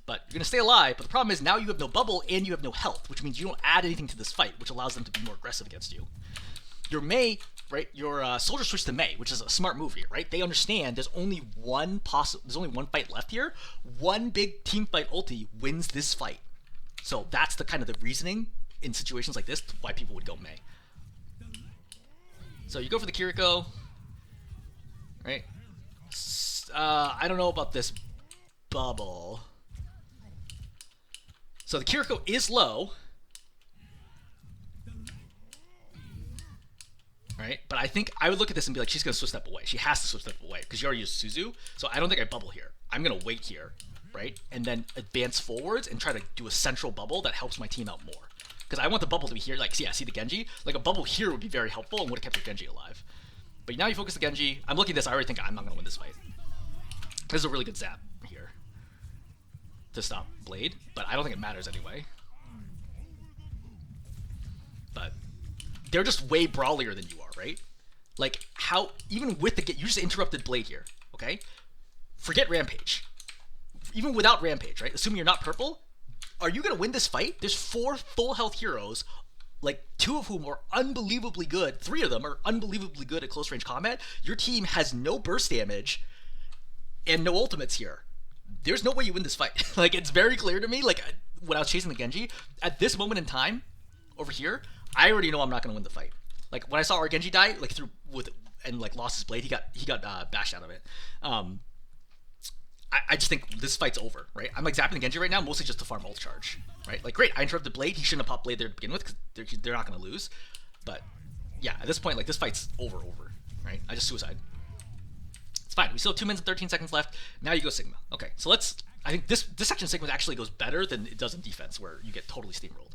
But you're going to stay alive, but the problem is now you have no bubble and you have no health, which means you don't add anything to this fight, which allows them to be more aggressive against you. Your Mei, right, your soldier switched to Mei, which is a smart move here, right? They understand there's only one fight left here. One big team fight ulti wins this fight. So that's the kind of the reasoning in situations like this why people would go Mei. So you go for the Kiriko, right? I don't know about this bubble. So the Kiriko is low. Right? But I think I would look at this and be like, she's going to switch step away. She has to switch step away because you already used Suzu. So I don't think I bubble here. I'm going to wait here, right? And then advance forwards and try to do a central bubble that helps my team out more. Because I want the bubble to be here. Like, yeah, see the Genji? Like, a bubble here would be very helpful and would have kept your Genji alive. But now you focus the Genji. I'm looking at this. I already think I'm not going to win this fight. This is a really good zap here to stop Blade. But I don't think it matters anyway. but they're just way brawlier than you are, right? Like, how, even with the, you just interrupted Blade here, okay? Forget Rampage. Even without Rampage, right? Assuming you're not purple, are you going to win this fight? There's 4 full health heroes, like 2 of whom are unbelievably good. 3 of them are unbelievably good at close range combat. Your team has no burst damage and no ultimates here. There's no way you win this fight. Like, it's very clear to me, like, when I was chasing the Genji, at this moment in time, over here, I already know I'm not going to win the fight. Like, when I saw our Genji die, like, and like, lost his blade, he got bashed out of it. I just think this fight's over, right? I'm like zapping the Genji right now, mostly just to farm ult charge, right? Like, great, I interrupted Blade. He shouldn't have popped Blade there to begin with, because they're not going to lose. But, yeah, at this point, like, this fight's over, right? I just suicide. It's fine. We still have 2 minutes and 13 seconds left. Now you go Sigma. Okay, so let's... I think this section of Sigma actually goes better than it does in defense, where you get totally steamrolled.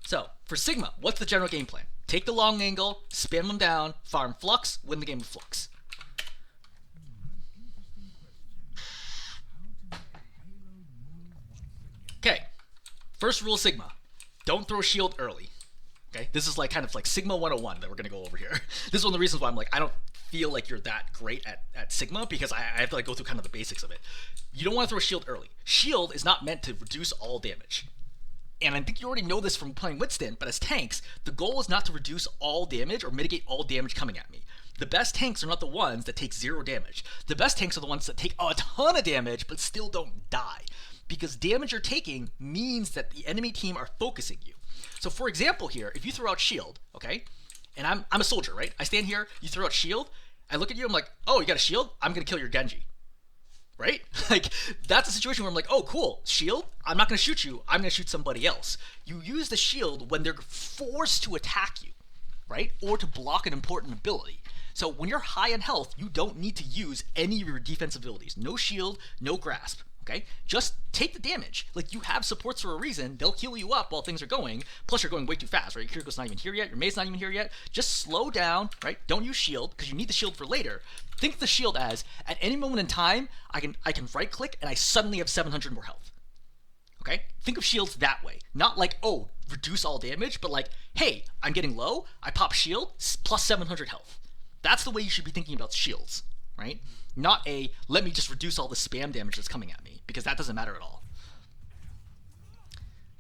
So, for Sigma, what's the general game plan? Take the long angle, spam them down, farm Flux, win the game with Flux. Okay, first rule of Sigma, don't throw shield early. Okay, this is like kind of like Sigma 101 that we're going to go over here. This is one of the reasons why I'm like, I don't feel like you're that great at Sigma, because I have to like go through kind of the basics of it. You don't want to throw shield early. Shield is not meant to reduce all damage. And I think you already know this from playing Winston, but as tanks, the goal is not to reduce all damage or mitigate all damage coming at me. The best tanks are not the ones that take 0 damage. The best tanks are the ones that take a ton of damage but still don't die. Because damage you're taking means that the enemy team are focusing you. So for example here, if you throw out shield, okay, and I'm a soldier, right? I stand here, you throw out shield, I look at you, I'm like, oh, you got a shield? I'm going to kill your Genji. Right? Like, that's a situation where I'm like, oh, cool, shield? I'm not going to shoot you. I'm going to shoot somebody else. You use the shield when they're forced to attack you, right? Or to block an important ability. So when you're high in health, you don't need to use any of your defense abilities. No shield, no grasp, okay? Just take the damage. Like, you have supports for a reason. They'll heal you up while things are going. Plus, you're going way too fast, right? Your Kiriko's not even here yet. Your Mei's not even here yet. Just slow down, right? Don't use shield, because you need the shield for later. Think of the shield as, at any moment in time, I can right click and I suddenly have 700 more health. Okay? Think of shields that way. Not like, oh, reduce all damage, but like, hey, I'm getting low, I pop shield, plus 700 health. That's the way you should be thinking about shields, right? Not a, let me just reduce all the spam damage that's coming at me, because that doesn't matter at all.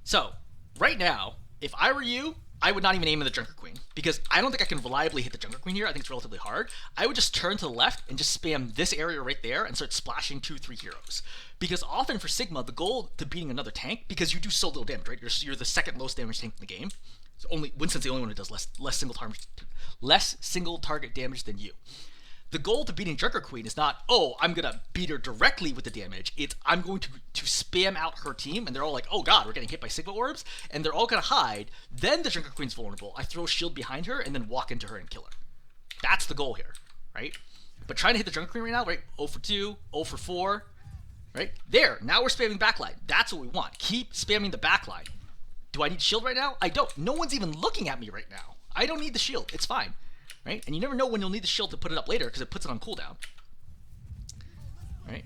So, right now, if I were you, I would not even aim at the Junker Queen, because I don't think I can reliably hit the Junker Queen here. I think it's relatively hard. I would just turn to the left and just spam this area right there and start splashing 2-3 heroes. Because often for Sigma, the goal to beating another tank, because you do so little damage, right? You're the second lowest damage tank in the game. So Winston's the only one who does less single target damage than you. The goal to beating Junker Queen is not, oh, I'm going to beat her directly with the damage. It's, I'm going to spam out her team, and they're all like, oh god, we're getting hit by Sigma orbs, and they're all going to hide. Then the Junker Queen's vulnerable. I throw a shield behind her, and then walk into her and kill her. That's the goal here, right? But trying to hit the Junker Queen right now, right? 0 for 2, 0 for 4, right? There, now we're spamming backline. That's what we want. Keep spamming the backline. Do I need shield right now? I don't. No one's even looking at me right now. I don't need the shield. It's fine. Right? And you never know when you'll need the shield to put it up later, because it puts it on cooldown. Right?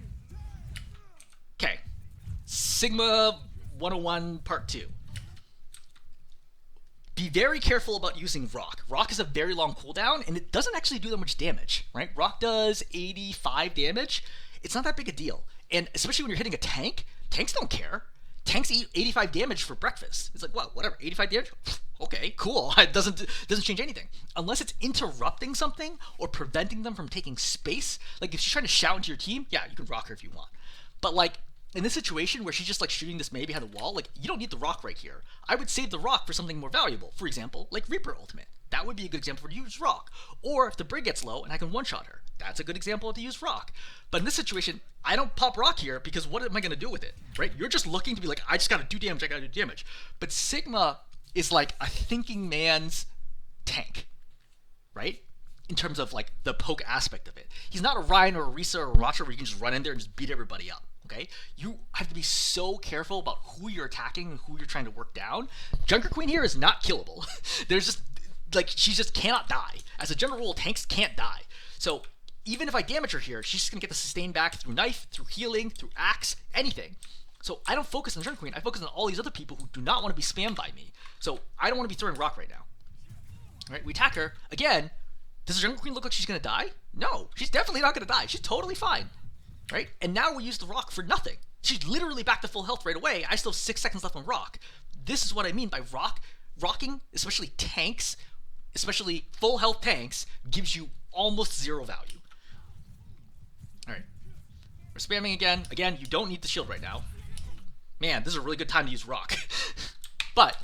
Okay. Sigma 101 Part 2. Be very careful about using Rock. Rock is a very long cooldown, and it doesn't actually do that much damage. Right? Rock does 85 damage. It's not that big a deal. And especially when you're hitting a tank, tanks don't care. Tanks eat 85 damage for breakfast. It's like, well, whatever, 85 damage? Okay, cool. It doesn't change anything. Unless it's interrupting something or preventing them from taking space. Like, if she's trying to shout into your team, yeah, you can rock her if you want. But, like, in this situation where she's just, like, shooting this Mei behind the wall, like, you don't need the rock right here. I would save the rock for something more valuable. For example, like Reaper Ultimate. That would be a good example to use rock. Or if the Brig gets low and I can one-shot her. That's a good example to use rock. But in this situation, I don't pop rock here because what am I going to do with it, right? You're just looking to be like, I just got to do damage, I got to do damage. But Sigma is like a thinking man's tank, right? In terms of like the poke aspect of it. He's not a Ryan or a Risa or a Racha where you can just run in there and just beat everybody up, okay? You have to be so careful about who you're attacking and who you're trying to work down. Junker Queen here is not killable. There's just, like, she just cannot die. As a general rule, tanks can't die. So even if I damage her here, she's just going to get the sustain back through knife, through healing, through axe, anything. So I don't focus on the Junker Queen. I focus on all these other people who do not want to be spammed by me. So I don't want to be throwing rock right now. All right, we attack her. Again, does the Junker Queen look like she's going to die? No, she's definitely not going to die. She's totally fine. Right? And now we use the rock for nothing. She's literally back to full health right away. I still have 6 seconds left on rock. This is what I mean by rocking, especially tanks, especially full health tanks, gives you almost 0 value. All right. We're spamming again. Again, you don't need the shield right now. Man, this is a really good time to use rock. But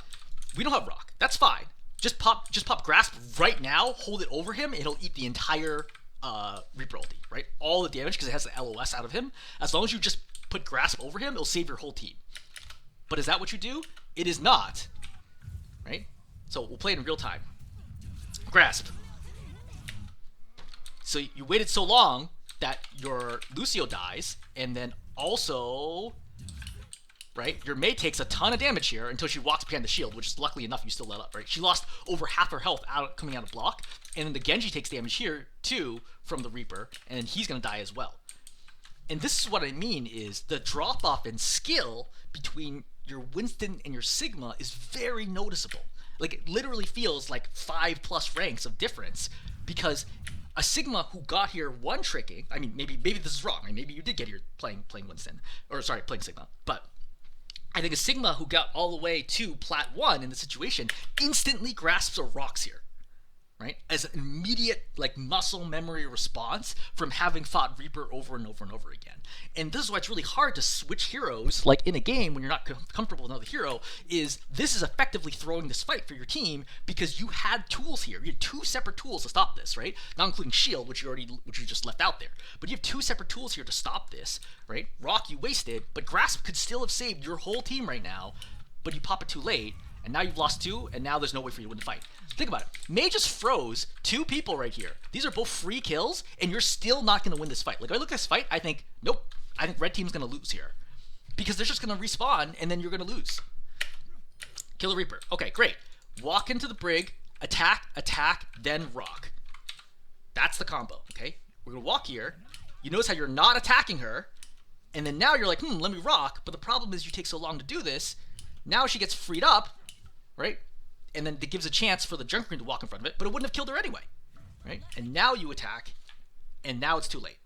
we don't have rock. That's fine. Just pop grasp right now, hold it over him, and it'll eat the entire Reaper ulti, right? All the damage because it has the LOS out of him. As long as you just put grasp over him, it'll save your whole team. But is that what you do? It is not. Right? So we'll play it in real time. Grasp. So you waited so long that your Lucio dies, and then also, right, your Mei takes a ton of damage here until she walks behind the shield, which is luckily enough you still let up, right? She lost over half her health coming out of block, and then the Genji takes damage here too from the Reaper, and he's gonna die as well. And this is what I mean is the drop off in skill between your Winston and your Sigma is very noticeable. Like it literally feels like 5+ ranks of difference because a Sigma who got here one tricking, I mean maybe this is wrong, I mean, maybe you did get here playing Winston, or sorry, playing Sigma, but I think a Sigma who got all the way to Plat 1 in the situation instantly grasps or rocks here, right? As an immediate like muscle memory response from having fought Reaper over and over and over again. And this is why it's really hard to switch heroes like in a game when you're not comfortable with another hero, is this is effectively throwing this fight for your team because you had tools here. You had 2 separate tools to stop this, right? Not including shield, which you just left out there. But you have 2 separate tools here to stop this, right? Rock you wasted, but grasp could still have saved your whole team right now, but you pop it too late. And now you've lost 2, and now there's no way for you to win the fight. Think about it. Mei just froze 2 people right here. These are both free kills, and you're still not going to win this fight. Like, I look at this fight, I think, nope. I think red team's going to lose here. Because they're just going to respawn, and then you're going to lose. Kill the Reaper. Okay, great. Walk into the brig, attack, then rock. That's the combo, okay? We're going to walk here. You notice how you're not attacking her, and then now you're like, let me rock. But the problem is you take so long to do this. Now she gets freed up, right? And then it gives a chance for the Junker Queen to walk in front of it, but it wouldn't have killed her anyway, right? And now you attack, and now it's too late.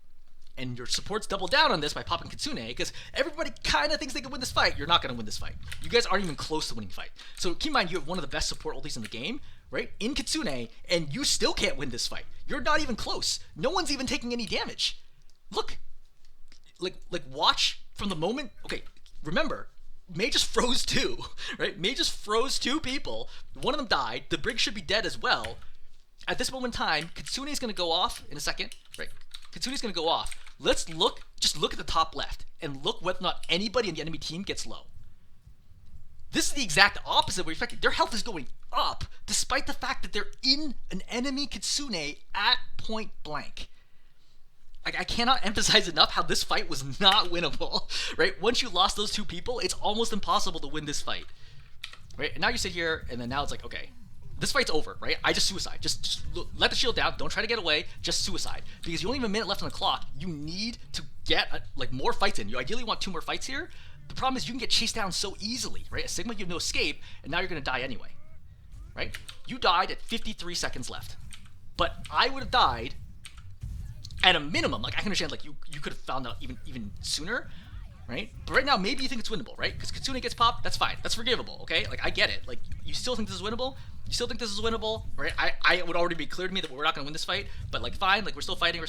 And your supports double down on this by popping Kitsune, because everybody kind of thinks they can win this fight. You're not going to win this fight. You guys aren't even close to winning the fight. So keep in mind, you have one of the best support ultis in the game, right? In Kitsune, and you still can't win this fight. You're not even close. No one's even taking any damage. Look, like watch from the moment. Okay, remember, Mei just froze 2, right? Mei just froze 2 people. One of them died. The brig should be dead as well. At this moment in time, Kitsune is going to go off in a second, right? Kitsune is going to go off. Let's just look at the top left and look whether or not anybody in the enemy team gets low. This is the exact opposite. Their health is going up despite the fact that they're in an enemy Kitsune at point blank. Like, I cannot emphasize enough how this fight was not winnable, right? Once you lost those 2 people, it's almost impossible to win this fight, right? And now you sit here, and then now it's like, okay, this fight's over, right? I just suicide. Just let the shield down. Don't try to get away. Just suicide. Because you only have a minute left on the clock. You need to get, more fights in. You ideally want 2 more fights here. The problem is you can get chased down so easily, right? A Sigma, you have no escape, and now you're going to die anyway, right? You died at 53 seconds left. But I would have died at a minimum. Like, I can understand, like, you could have found out even sooner, right? But right now, maybe you think it's winnable, right? Because Kitsune gets popped, that's fine. That's forgivable, okay? Like, I get it. Like, you still think this is winnable? You still think this is winnable, right? I would already be clear to me that we're not going to win this fight, but, like, fine. Like, we're still fighting,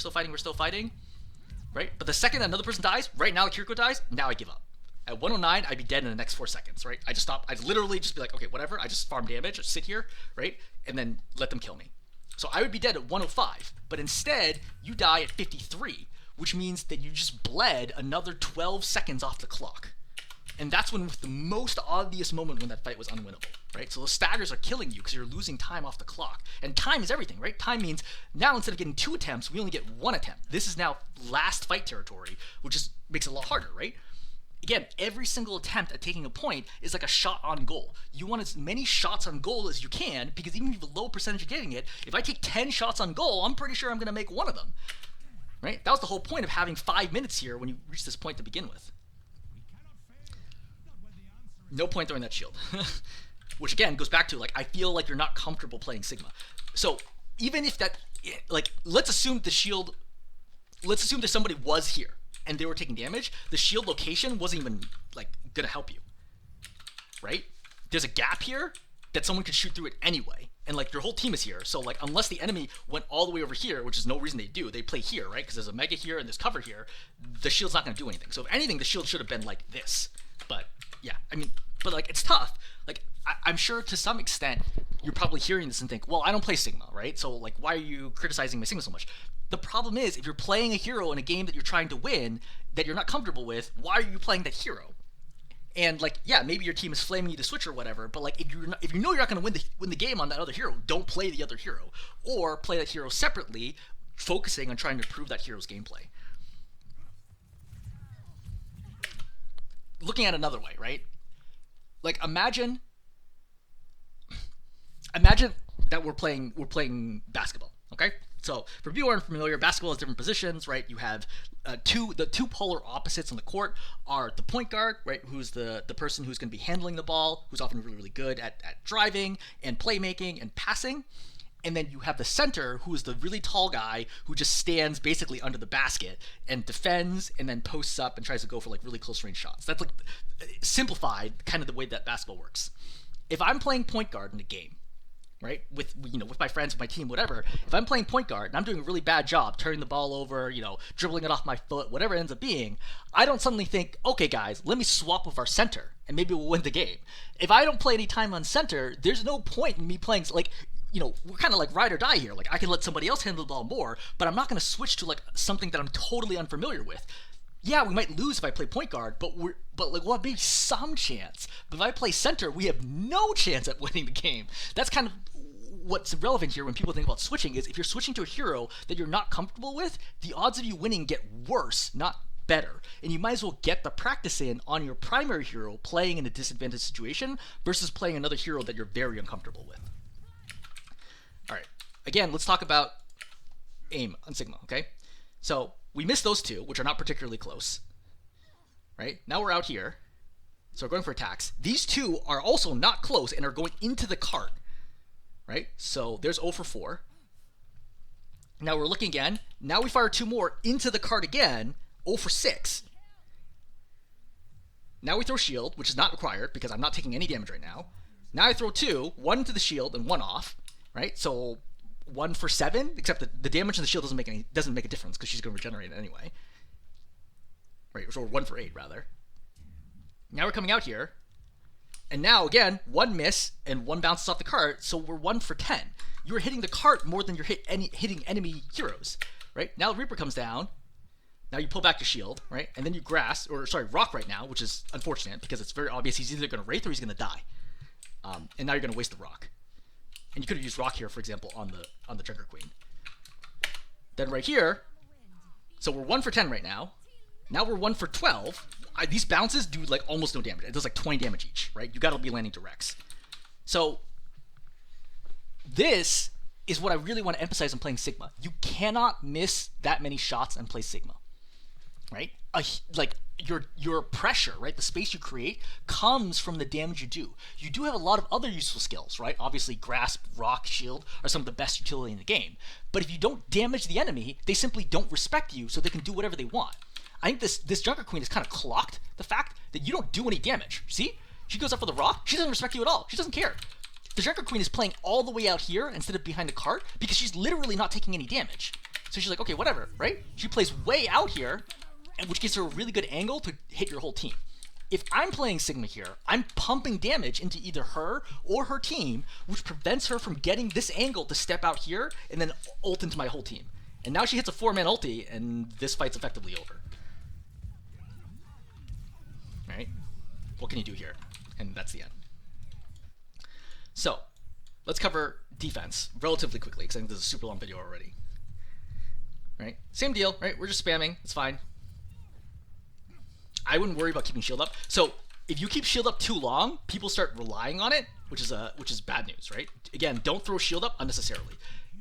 right? But the second that another person dies, right now, Kiriko dies, now I give up. At 109, I'd be dead in the next 4 seconds, right? I just stop. I'd literally just be like, okay, whatever. I just farm damage, just sit here, right? And then let them kill me. So I would be dead at 105, but instead, you die at 53, which means that you just bled another 12 seconds off the clock. And that's when the most obvious moment when that fight was unwinnable, right? So those staggers are killing you because you're losing time off the clock. And time is everything, right? Time means now instead of getting 2 attempts, we only get 1 attempt. This is now last fight territory, which just makes it a lot harder, right? Again, every single attempt at taking a point is like a shot on goal. You want as many shots on goal as you can, because even if you have a low percentage of getting it, if I take 10 shots on goal, I'm pretty sure I'm going to make 1 of them, right? That was the whole point of having 5 minutes here when you reach this point to begin with. No point throwing that shield. Which again goes back to like I feel like you're not comfortable playing Sigma. So even if that like let's assume the shield, let's assume that somebody was here and they were taking damage, the shield location wasn't even like gonna help you, right? There's a gap here that someone could shoot through it anyway, and like your whole team is here. So like unless the enemy went all the way over here, which is no reason they do, they play here, right? Because there's a mega here and there's cover here. The shield's not gonna do anything. So if anything, the shield should have been like this. But yeah, I mean, but like it's tough. Like I'm sure to some extent you're probably hearing this and think, well, I don't play Sigma, right? So like why are you criticizing my Sigma so much? The problem is if you're playing a hero in a game that you're trying to win that you're not comfortable with, why are you playing that hero? And like, yeah, maybe your team is flaming you to switch or whatever, but like, if you know you're not going to win the game on that other hero, don't play the other hero, or play that hero separately, focusing on trying to improve that hero's gameplay. Looking at another way, right? Like, imagine that we're playing basketball, okay? So for people who aren't familiar, basketball has different positions, right? You have the two polar opposites on the court are the point guard, right? Who's the person who's going to be handling the ball, who's often really, really good at driving and playmaking and passing. And then you have the center, who is the really tall guy who just stands basically under the basket and defends and then posts up and tries to go for like really close range shots. That's like simplified kind of the way that basketball works. If I'm playing point guard in a game, right, with my friends, with my team, whatever, if I'm playing point guard and I'm doing a really bad job turning the ball over, dribbling it off my foot, whatever it ends up being, I don't suddenly think, okay guys, let me swap with our center and maybe we'll win the game. If I don't play any time on center, there's no point in me playing, like, we're kind of like ride or die here. Like I can let somebody else handle the ball more, but I'm not going to switch to like something that I'm totally unfamiliar with. Yeah, we might lose if I play point guard, but we'll have maybe some chance. But if I play center, we have no chance at winning the game. That's kind of what's relevant here when people think about switching is if you're switching to a hero that you're not comfortable with, the odds of you winning get worse, not better. And you might as well get the practice in on your primary hero playing in a disadvantaged situation versus playing another hero that you're very uncomfortable with. All right, again, let's talk about aim on Sigma, okay? So we missed those two, which are not particularly close, right? Now we're out here, so we're going for attacks. These two are also not close and are going into the cart, right? So there's 0 for 4. Now we're looking again. Now we fire 2 more into the cart again, 0 for 6. Now we throw shield, which is not required because I'm not taking any damage right now. Now I throw 2, 1 into the shield and 1 off. Right, so 1 for 7, except that the damage in the shield doesn't make a difference because she's going to regenerate it anyway. Right, or 1 for 8 rather. Now we're coming out here, and now again 1 miss and 1 bounces off the cart, so we're 1 for 10. You're hitting the cart more than you're hitting enemy heroes. Right, now the Reaper comes down. Now you pull back your shield, right, and then you rock right now, which is unfortunate because it's very obvious he's either going to wraith or he's going to die. And now you're going to waste the rock. And you could have used rock here, for example, on the Junker Queen. Then right here, so we're 1 for 10 right now. Now we're 1 for 12. These bounces do like almost no damage. It does like 20 damage each, right? You gotta be landing directs. So this is what I really want to emphasize in playing Sigma. You cannot miss that many shots and play Sigma, right? Like your pressure, right? The space you create comes from the damage you do. You do have a lot of other useful skills, right? Obviously, grasp, rock, shield are some of the best utility in the game. But if you don't damage the enemy, they simply don't respect you, so they can do whatever they want. I think this Junker Queen has kind of clocked the fact that you don't do any damage. See? She goes up for the rock. She doesn't respect you at all. She doesn't care. The Junker Queen is playing all the way out here instead of behind the cart because she's literally not taking any damage. So she's like, okay, whatever, right? She plays way out here, which gives her a really good angle to hit your whole team. If I'm playing Sigma here, I'm pumping damage into either her or her team, which prevents her from getting this angle to step out here and then ult into my whole team. And now she hits a 4-man ulti, and this fight's effectively over. Right? What can you do here? And that's the end. So, let's cover defense relatively quickly, because I think this is a super long video already. Right? Same deal, right? We're just spamming. It's fine. I wouldn't worry about keeping shield up. So if you keep shield up too long, people start relying on it, which is bad news, right? Again, don't throw shield up unnecessarily.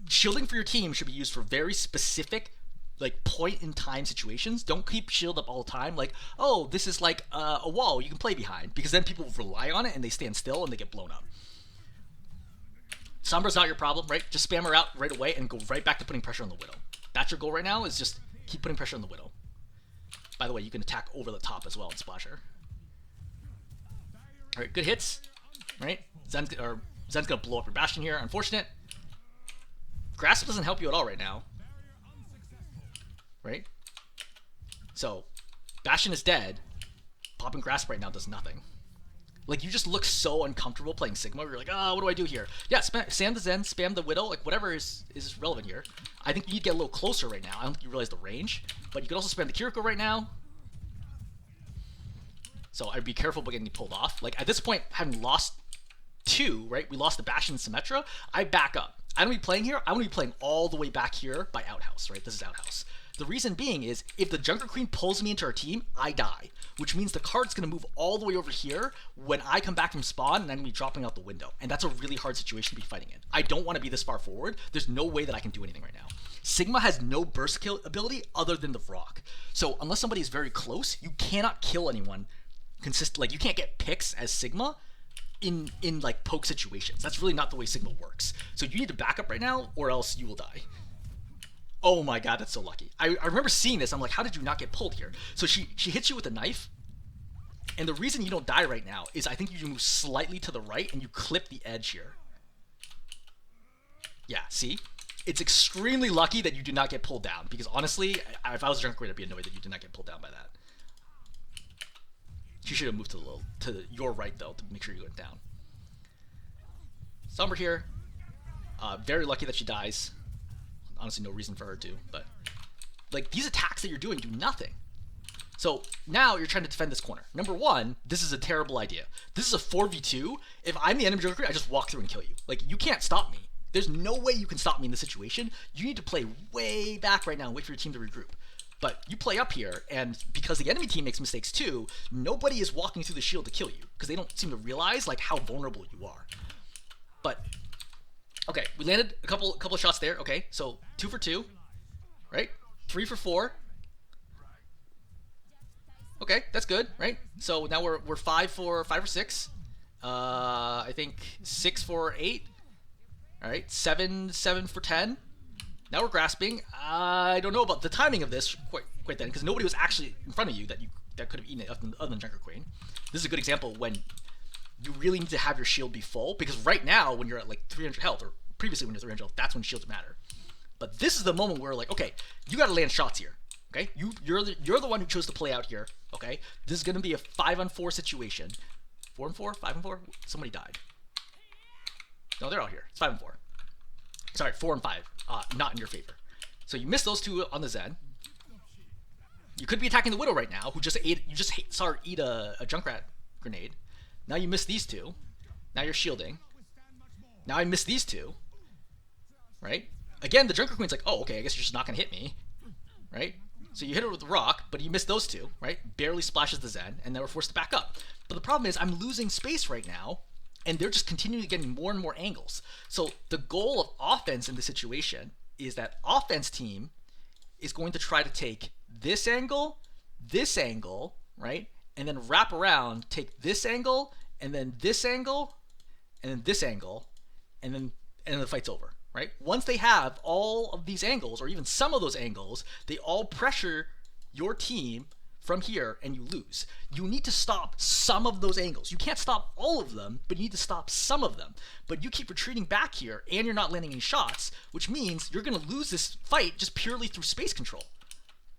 Shielding for your team should be used for very specific like point in time situations. Don't keep shield up all the time. Like, oh, this is like a wall you can play behind, because then people rely on it and they stand still and they get blown up. Sombra's not your problem, right? Just spam her out right away and go right back to putting pressure on the Widow. That's your goal right now, is just keep putting pressure on the Widow. By the way, you can attack over the top as well and splash her. Alright, good hits. Right? Zen's gonna blow up your Bastion here. Unfortunate. Grasp doesn't help you at all right now. Right? So, Bastion is dead. Popping Grasp right now does nothing. Like, you just look so uncomfortable playing Sigma. You're like, oh, what do I do here? Yeah, spam the Zen, spam the Widow, like, whatever is relevant here. I think you need to get a little closer right now. I don't think you realize the range. But you can also spam the Kiriko right now. So I'd be careful about getting pulled off. Like, at this point, having lost 2, right? We lost the Bastion and Symmetra. I back up. I don't be playing here. I'm going to be playing all the way back here by Outhouse, right? This is Outhouse. The reason being is, if the Junker Queen pulls me into her team, I die. Which means the card's going to move all the way over here when I come back from spawn, and I'm going to be dropping out the window. And that's a really hard situation to be fighting in. I don't want to be this far forward. There's no way that I can do anything right now. Sigma has no burst kill ability other than the Rock. So unless somebody is very close, you cannot kill anyone like, you can't get picks as Sigma in like poke situations. That's really not the way Sigma works. So you need to back up right now, or else you will die. Oh my god, that's so lucky. I remember seeing this. I'm like, how did you not get pulled here? So she hits you with a knife, and the reason you don't die right now is I think you move slightly to the right and you clip the edge here. Yeah, see? It's extremely lucky that you do not get pulled down, because honestly, if I was a Junker Queen, I'd be annoyed that you did not get pulled down by that. She should have moved to your right, though, to make sure you go down. Sombra here. Very lucky that she dies. Honestly, no reason for her to, but like, these attacks that you're doing do nothing. So now you're trying to defend this corner. Number one, this is a terrible idea. This is a 4v2. If I'm the enemy Junker, I just walk through and kill you. Like, you can't stop me. There's no way you can stop me in this situation. You need to play way back right now and wait for your team to regroup. But you play up here, and because the enemy team makes mistakes too, nobody is walking through the shield to kill you, because they don't seem to realize like how vulnerable you are. But okay, we landed a couple of shots there. Okay, so 2 for 2, right? 3 for 4. Okay, that's good, right? So now we're 5 for 6. I think 6 for 8. All right, 7 for 10. Now we're grasping. I don't know about the timing of this quite then, because nobody was actually in front of you that could have eaten it other than Junker Queen. This is a good example when you really need to have your shield be full, because right now when you're at like 300 health, or previously when you're 300 health, that's when shields matter. But this is the moment where, like, okay, you got to land shots here. Okay, you're the one who chose to play out here. Okay, this is gonna be a 5-on-4 situation. 4-on-4, 5-on-4. Somebody died. No, they're all here. It's 5-on-4. Sorry, 4-on-5. Not in your favor. So you missed those 2 on the Zen. You could be attacking the Widow right now, who just saw her eat a Junkrat grenade. Now you missed these 2. Now you're shielding. Now I missed these 2. Right? Again, the Junker Queen's like, oh, okay, I guess you're just not gonna hit me. Right? So you hit her with the Rock, but you missed those 2, right? Barely splashes the Zen, and now we're forced to back up. But the problem is, I'm losing space right now, and they're just continually getting more and more angles. So the goal of offense in this situation is that offense team is going to try to take this angle, right? And then wrap around, take this angle, and then this angle, and then this angle, and then the fight's over, right? Once they have all of these angles, or even some of those angles, they all pressure your team from here, and you lose. You need to stop some of those angles. You can't stop all of them, but you need to stop some of them. But you keep retreating back here, and you're not landing any shots, which means you're going to lose this fight just purely through space control.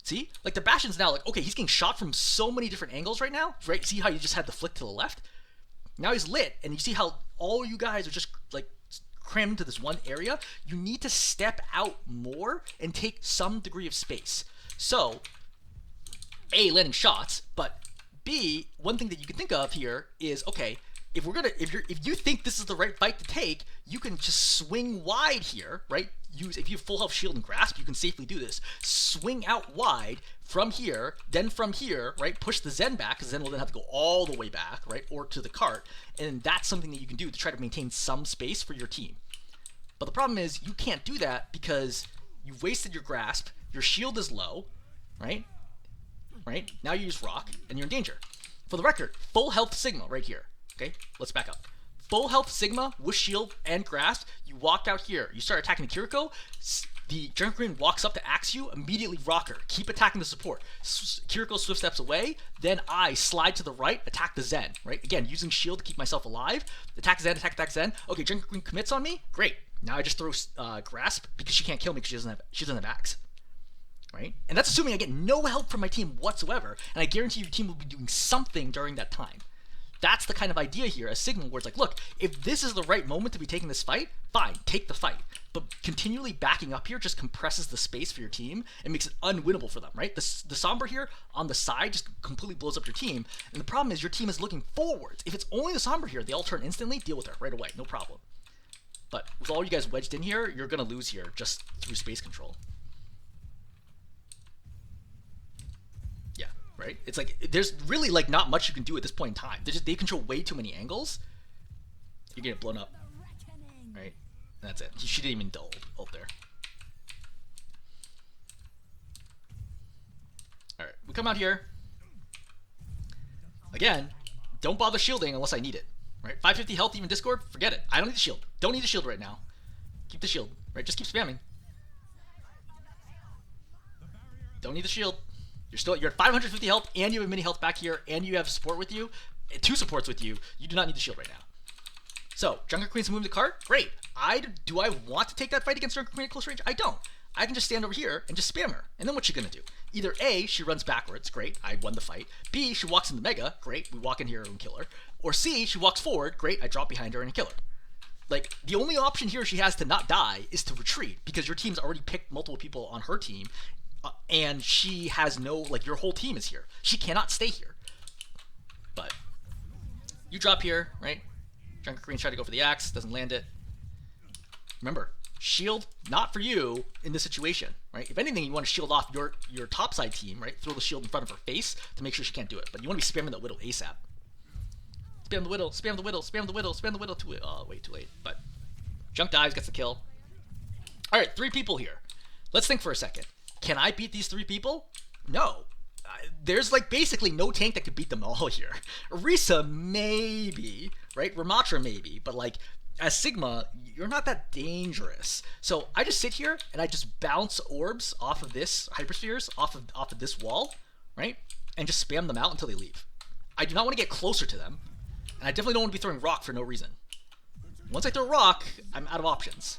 See? Like, the Bastion's now like, okay, he's getting shot from so many different angles right now, right? See how you just had the flick to the left? Now he's lit, and you see how all you guys are just, like, crammed into this one area? You need to step out more and take some degree of space. So, A, landing shots, but B, one thing that you can think of here is, okay, if you think this is the right fight to take, you can just swing wide here, right? If you have full health shield and grasp, you can safely do this. Swing out wide from here, then from here, right? Push the Zen back, because Zen will then have to go all the way back, right? Or to the cart, and that's something that you can do to try to maintain some space for your team. But the problem is, you can't do that because you wasted your grasp, Your shield is low, right? Right? Now you use rock, and you're in danger. For the record, full health Sigma right here. Okay, let's back up. Full health Sigma with shield and grasp. You walk out here. You start attacking the Kiriko. The Junker Queen walks up to axe you. Immediately rock her. Keep attacking the support. Kiriko swift steps away. Then I slide to the right, attack the Zen. Right? Again, using shield to keep myself alive. Attack Zen, attack Zen. Okay, Junker Queen commits on me. Great. Now I just throw grasp because she can't kill me because she doesn't have axe. Right? And that's assuming I get no help from my team whatsoever, and I guarantee your team will be doing something during that time. That's the kind of idea here as Sigma, where it's like, look, if this is the right moment to be taking this fight, fine, take the fight. But continually backing up here just compresses the space for your team and makes it unwinnable for them, right? The Sombra here on the side just completely blows up your team, and the problem is your team is looking forwards. If it's only the Sombra here, they all turn instantly, deal with her right away, no problem. But with all you guys wedged in here, you're going to lose here just through space control. Right? It's like, there's really like not much you can do at this point in time. They control way too many angles. You're getting blown up. Right? And that's it. She didn't even ult there. Alright, we come out here. Again, don't bother shielding unless I need it. Right? 550 health, even Discord, forget it. I don't need the shield. Don't need the shield right now. Keep the shield. Right? Just keep spamming. Don't need the shield. You're at 550 health, and you have a mini health back here, and you have support with you, 2 supports with you. You do not need the shield right now. So, Junker Queen's moving the cart? Great. Do I want to take that fight against Junker Queen at close range? I don't. I can just stand over here and just spam her. And then what's she gonna do? Either A, she runs backwards, great, I won the fight. B, she walks in the Mega, great, we walk in here and kill her. Or C, she walks forward, great, I drop behind her and kill her. Like, the only option here she has to not die is to retreat, because your team's already picked multiple people on her team, and she has no, like, your whole team is here. She cannot stay here. But you drop here, right? Junker Queen tried to go for the axe, doesn't land it. Remember, shield not for you in this situation, right? If anything, you want to shield off your topside team, right? Throw the shield in front of her face to make sure she can't do it. But you want to be spamming that Widow ASAP. Spam the Widow, spam the Widow, spam the Widow, spam the Widow. Oh, wait, too late. But Junk dives, gets the kill. All right, 3 people here. Let's think for a second. Can I beat these 3 people? No. There's like basically no tank that could beat them all here. Orisa maybe, right? Ramatra maybe, but like as Sigma, you're not that dangerous. So I just sit here and I just bounce orbs off of this hyperspheres, off of this wall, right? And just spam them out until they leave. I do not want to get closer to them, and I definitely don't want to be throwing rock for no reason. Once I throw rock, I'm out of options.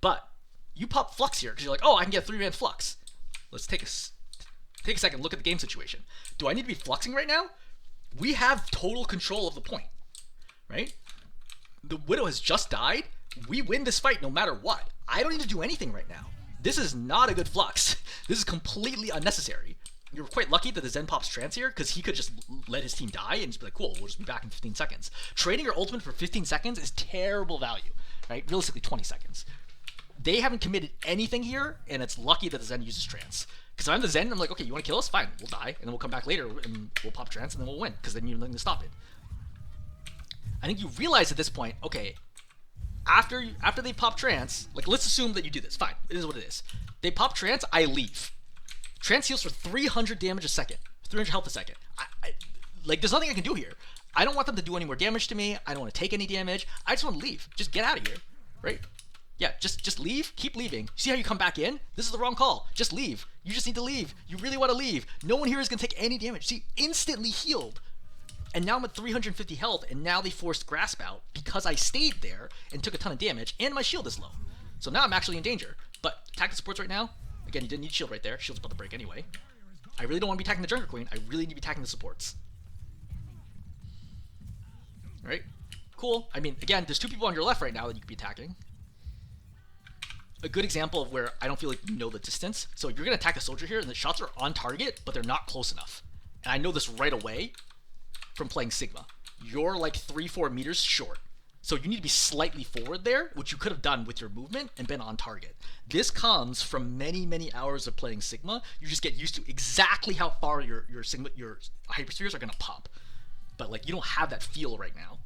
But you pop Flux here because you're like, oh, I can get a 3-man Flux. Let's take a second, look at the game situation. Do I need to be fluxing right now? We have total control of the point, right? The Widow has just died. We win this fight no matter what. I don't need to do anything right now. This is not a good Flux. This is completely unnecessary. You're quite lucky that the Zen pops trance here because he could just let his team die and just be like, cool, we'll just be back in 15 seconds. Trading your ultimate for 15 seconds is terrible value, right? Realistically, 20 seconds. They haven't committed anything here, and it's lucky that the Zen uses trance. Because if I'm the Zen, I'm like, okay, you want to kill us? Fine, we'll die, and then we'll come back later, and we'll pop trance, and then we'll win, because then you have nothing to stop it. I think you realize at this point, okay, after they pop trance, like, let's assume that you do this. Fine, it is what it is. They pop trance, I leave. Trance heals for 300 damage a second, 300 health a second. Like, there's nothing I can do here. I don't want them to do any more damage to me. I don't want to take any damage. I just want to leave. Just get out of here, right? Yeah, just leave. Keep leaving. See how you come back in? This is the wrong call. Just leave. You just need to leave. You really want to leave. No one here is going to take any damage. See, instantly healed. And now I'm at 350 health, and now they forced Grasp out because I stayed there and took a ton of damage, and my shield is low. So now I'm actually in danger. But attack the supports right now. Again, you didn't need shield right there. Shield's about to break anyway. I really don't want to be attacking the Junker Queen. I really need to be attacking the supports. Alright? Cool. I mean, again, there's 2 people on your left right now that you could be attacking. A good example of where I don't feel like you know the distance. So you're going to attack the soldier here, and the shots are on target, but they're not close enough. And I know this right away from playing Sigma. You're like 3-4 meters short. So you need to be slightly forward there, which you could have done with your movement and been on target. This comes from many, many hours of playing Sigma. You just get used to exactly how far your hyperspheres are going to pop. But like you don't have that feel right now.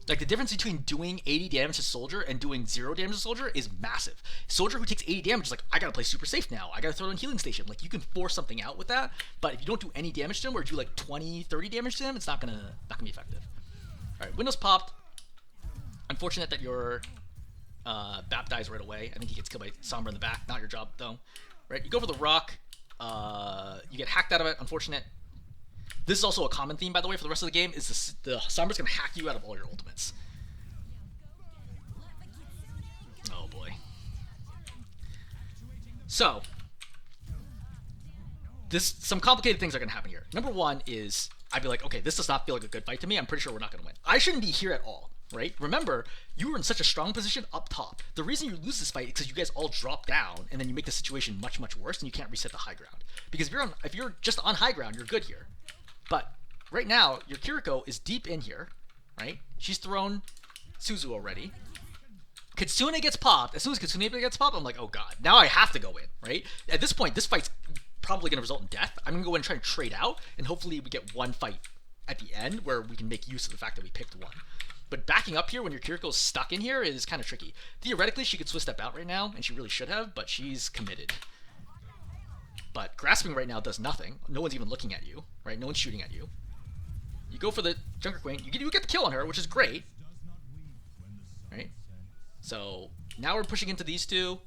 Like, the difference between doing 80 damage to Soldier and doing 0 damage to Soldier is massive. Soldier who takes 80 damage is like, I gotta play super safe now. I gotta throw it on Healing Station. Like, you can force something out with that, but if you don't do any damage to him or do like 20, 30 damage to him, it's not gonna be effective. Alright, Windows popped. Unfortunate that your Bap dies right away. I think he gets killed by Sombra in the back. Not your job, though. Right, you go for the Rock. You get hacked out of it. Unfortunate. This is also a common theme, by the way, for the rest of the game, is the Sombra's going to hack you out of all your ultimates. Oh, boy. So, some complicated things are going to happen here. Number one is, I'd be like, okay, this does not feel like a good fight to me. I'm pretty sure we're not going to win. I shouldn't be here at all, right? Remember, you were in such a strong position up top. The reason you lose this fight is because you guys all drop down, and then you make the situation much, much worse, and you can't reset the high ground. Because if you're just on high ground, you're good here. But right now, your Kiriko is deep in here, right? She's thrown Suzu already. Kitsune gets popped. As soon as Kitsune gets popped, I'm like, oh god, now I have to go in, right? At this point, this fight's probably going to result in death. I'm going to go in and try and trade out, and hopefully we get one fight at the end where we can make use of the fact that we picked one. But backing up here when your Kiriko's stuck in here is kind of tricky. Theoretically, she could Swiss step out right now, and she really should have, but she's committed. But grasping right now does nothing. No one's even looking at you, right? No one's shooting at you. You go for the Junker Queen. You get the kill on her, which is great, right? So now we're pushing into these two.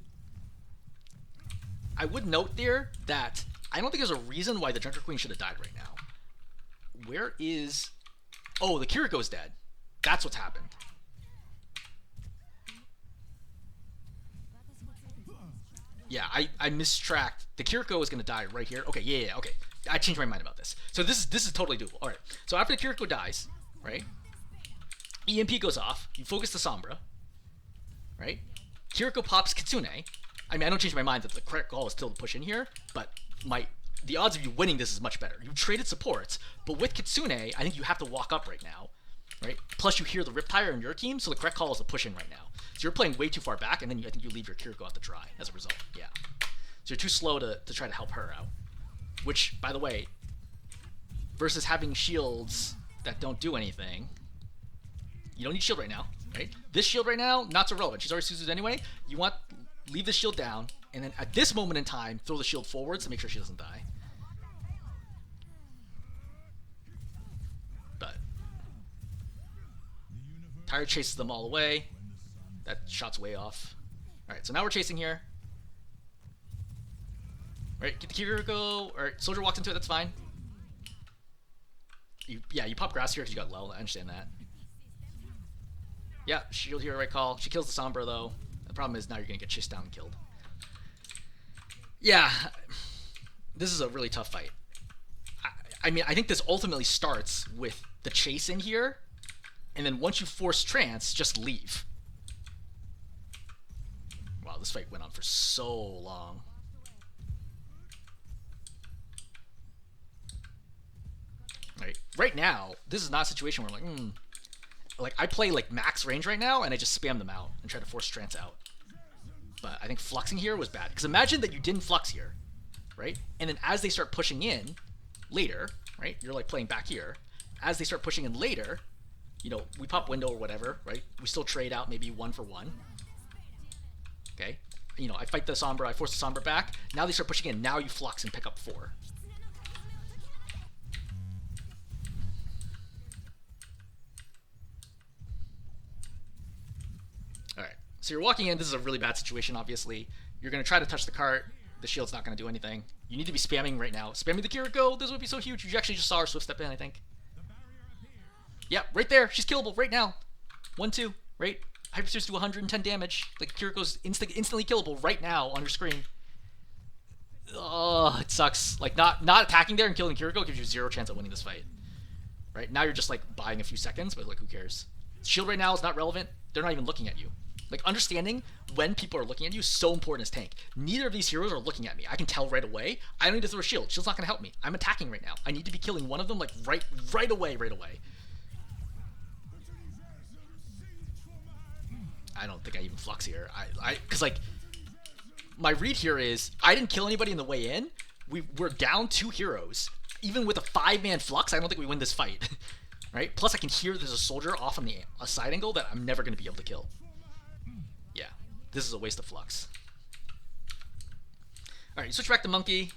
I would note there that I don't think there's a reason why the Junker Queen should have died right now. Where is... Oh, the Kiriko's dead. That's what's happened. Yeah, I mistracked. The Kiriko is going to die right here. Okay, yeah, okay. I changed my mind about this. So this is totally doable. All right. So after the Kiriko dies, right? EMP goes off. You focus the Sombra, right? Kiriko pops Kitsune. I mean, I don't change my mind that the correct call is still to push in here, but the odds of you winning this is much better. You traded supports, but with Kitsune, I think you have to walk up right now, right? Plus you hear the Riptire in your team, so the correct call is to push in right now. So you're playing way too far back, and then I think you leave your Kiriko out to dry as a result. Yeah. So you're too slow to try to help her out. Which, by the way, versus having shields that don't do anything, you don't need shield right now, right? This shield right now, not so relevant. She's already Suzu'd anyway. You want leave the shield down, and then at this moment in time, throw the shield forwards to make sure she doesn't die. But Tire chases them all away. That shot's way off. Alright, so now we're chasing here. Alright, get the Kiriko. Alright, Soldier walks into it, that's fine. You pop grass here because you got low. I understand that. Yeah, shield here, right call. She kills the Sombra, though. The problem is now you're going to get chased down and killed. Yeah, this is a really tough fight. I mean, I think this ultimately starts with the chase in here, and then once you force trance, just leave. Wow, this fight went on for so long. Right now, this is not a situation where I'm like, like I play like max range right now, and I just spam them out and try to force trance out. But I think fluxing here was bad, because imagine that you didn't flux here, right? And then as they start pushing in later, right? You're like playing back here. As they start pushing in later, you know, we pop window or whatever, right? We still trade out maybe 1 for 1. Okay, you know, I fight the Sombra, I force the Sombra back. Now they start pushing in. Now you flux and pick up 4. Alright, so you're walking in. This is a really bad situation, obviously. You're going to try to touch the cart. The shield's not going to do anything. You need to be spamming right now. Spamming the Kiriko. This would be so huge. You actually just saw her swift step in, I think. Yeah, right there. She's killable right now. 1-2, right? Hyperspheres do 110 damage. Like, Kiriko's instantly killable right now on your screen. Oh, it sucks. Like, not attacking there and killing Kiriko gives you 0 chance of winning this fight. Right? Now you're just, like, buying a few seconds, but, like, who cares? Shield right now is not relevant. They're not even looking at you. Like, understanding when people are looking at you is so important as tank. Neither of these heroes are looking at me. I can tell right away. I don't need to throw a shield. Shield's not going to help me. I'm attacking right now. I need to be killing one of them, like, right away. I don't think I even flux here. Because, like, my read here is I didn't kill anybody in the way in. We're down 2 heroes. Even with a 5-man flux, I don't think we win this fight. right? Plus I can hear there's a soldier off on a side angle that I'm never going to be able to kill. Yeah, this is a waste of flux. Alright, you switch back to Monkey.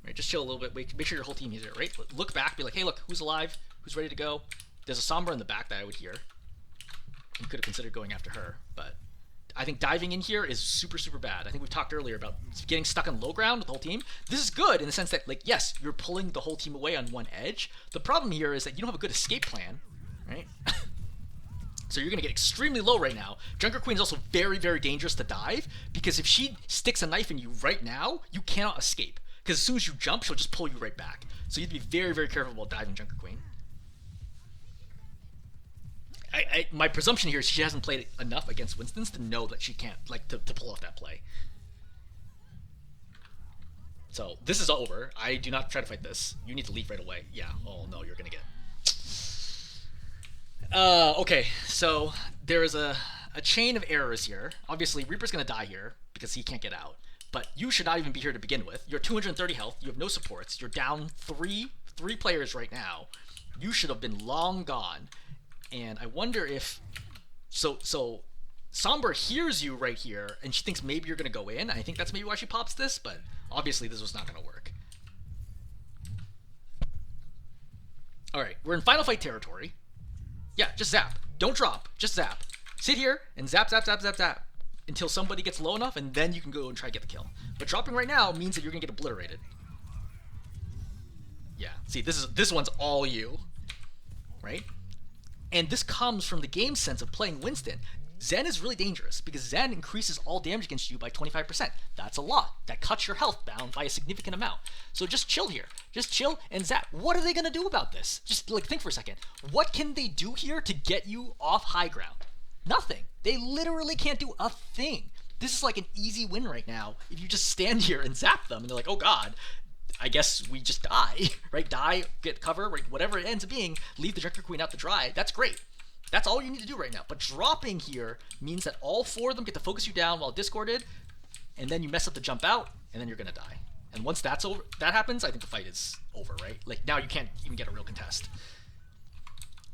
Right, just chill a little bit. Make sure your whole team is here, right? Look back, be like, hey, look, who's alive? Who's ready to go? There's a Sombra in the back that I would hear. You could have considered going after her, but I think diving in here is super, super bad. I think we talked earlier about getting stuck on low ground with the whole team. This is good in the sense that, like, yes, you're pulling the whole team away on one edge. The problem here is that you don't have a good escape plan, right? So you're going to get extremely low right now. Junker Queen is also very, very dangerous to dive, because if she sticks a knife in you right now, you cannot escape. Because as soon as you jump, she'll just pull you right back. So you have to be very, very careful about diving Junker Queen. My presumption here is she hasn't played enough against Winston's to know that she can't, like, to pull off that play. So this is over. I do not try to fight this. You need to leave right away. Yeah. Oh no, you're gonna get. Okay. So there is a chain of errors here. Obviously, Reaper's gonna die here because he can't get out. But you should not even be here to begin with. You're 230 health. You have no supports. You're down three players right now. You should have been long gone. And I wonder if, so Sombra hears you right here, and she thinks maybe you're going to go in. I think that's maybe why she pops this, but obviously this was not going to work. Alright, we're in final fight territory. Yeah, just zap. Don't drop. Just zap. Sit here and zap, zap, zap, zap, zap until somebody gets low enough, and then you can go and try to get the kill. But dropping right now means that you're going to get obliterated. Yeah, see, this one's all you. Right? And this comes from the game sense of playing Winston. Zen is really dangerous because Zen increases all damage against you by 25%. That's a lot. That cuts your health down by a significant amount. So just chill here. Just chill and zap. What are they going to do about this? Just like think for a second. What can they do here to get you off high ground? Nothing. They literally can't do a thing. This is like an easy win right now if you just stand here and zap them and they're like, oh god, I guess we just die, right? Die, get cover, right? Whatever it ends up being, leave the Junker Queen out to dry. That's great. That's all you need to do right now. But dropping here means that all four of them get to focus you down while discorded, and then you mess up the jump out, and then you're gonna die. And once that's over, that happens, I think the fight is over, right? Like now you can't even get a real contest.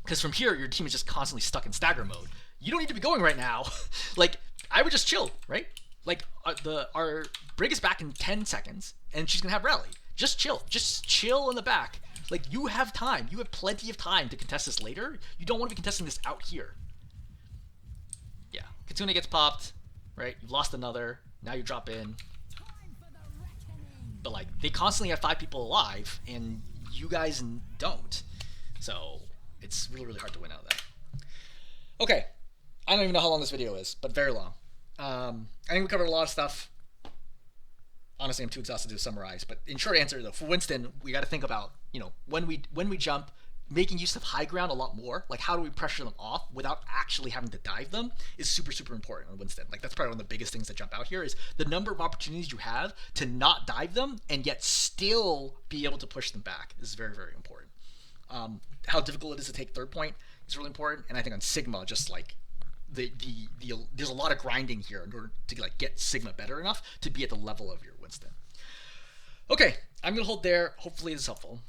Because from here, your team is just constantly stuck in stagger mode. You don't need to be going right now. Like, I would just chill, right? Like, our Brig is back in 10 seconds, and she's gonna have rally. Just chill. Just chill in the back. Like, you have time. You have plenty of time to contest this later. You don't want to be contesting this out here. Yeah. Kitsune gets popped, right? You've lost another. Now you drop in. But, like, they constantly have 5 people alive, and you guys don't. So, it's really, really hard to win out of that. Okay. I don't even know how long this video is, but very long. I think we covered a lot of stuff. Honestly, I'm too exhausted to summarize, but in short answer, though, for Winston, we got to think about, you know, when we jump, making use of high ground a lot more. Like, how do we pressure them off without actually having to dive them is super, super important on Winston. Like, that's probably one of the biggest things that jump out here is the number of opportunities you have to not dive them and yet still be able to push them back is very, very important. How difficult it is to take third point is really important, and I think on Sigma, just like there's a lot of grinding here in order to like get Sigma better enough to be at the level of your Winston. Okay, I'm gonna hold there. Hopefully this is helpful.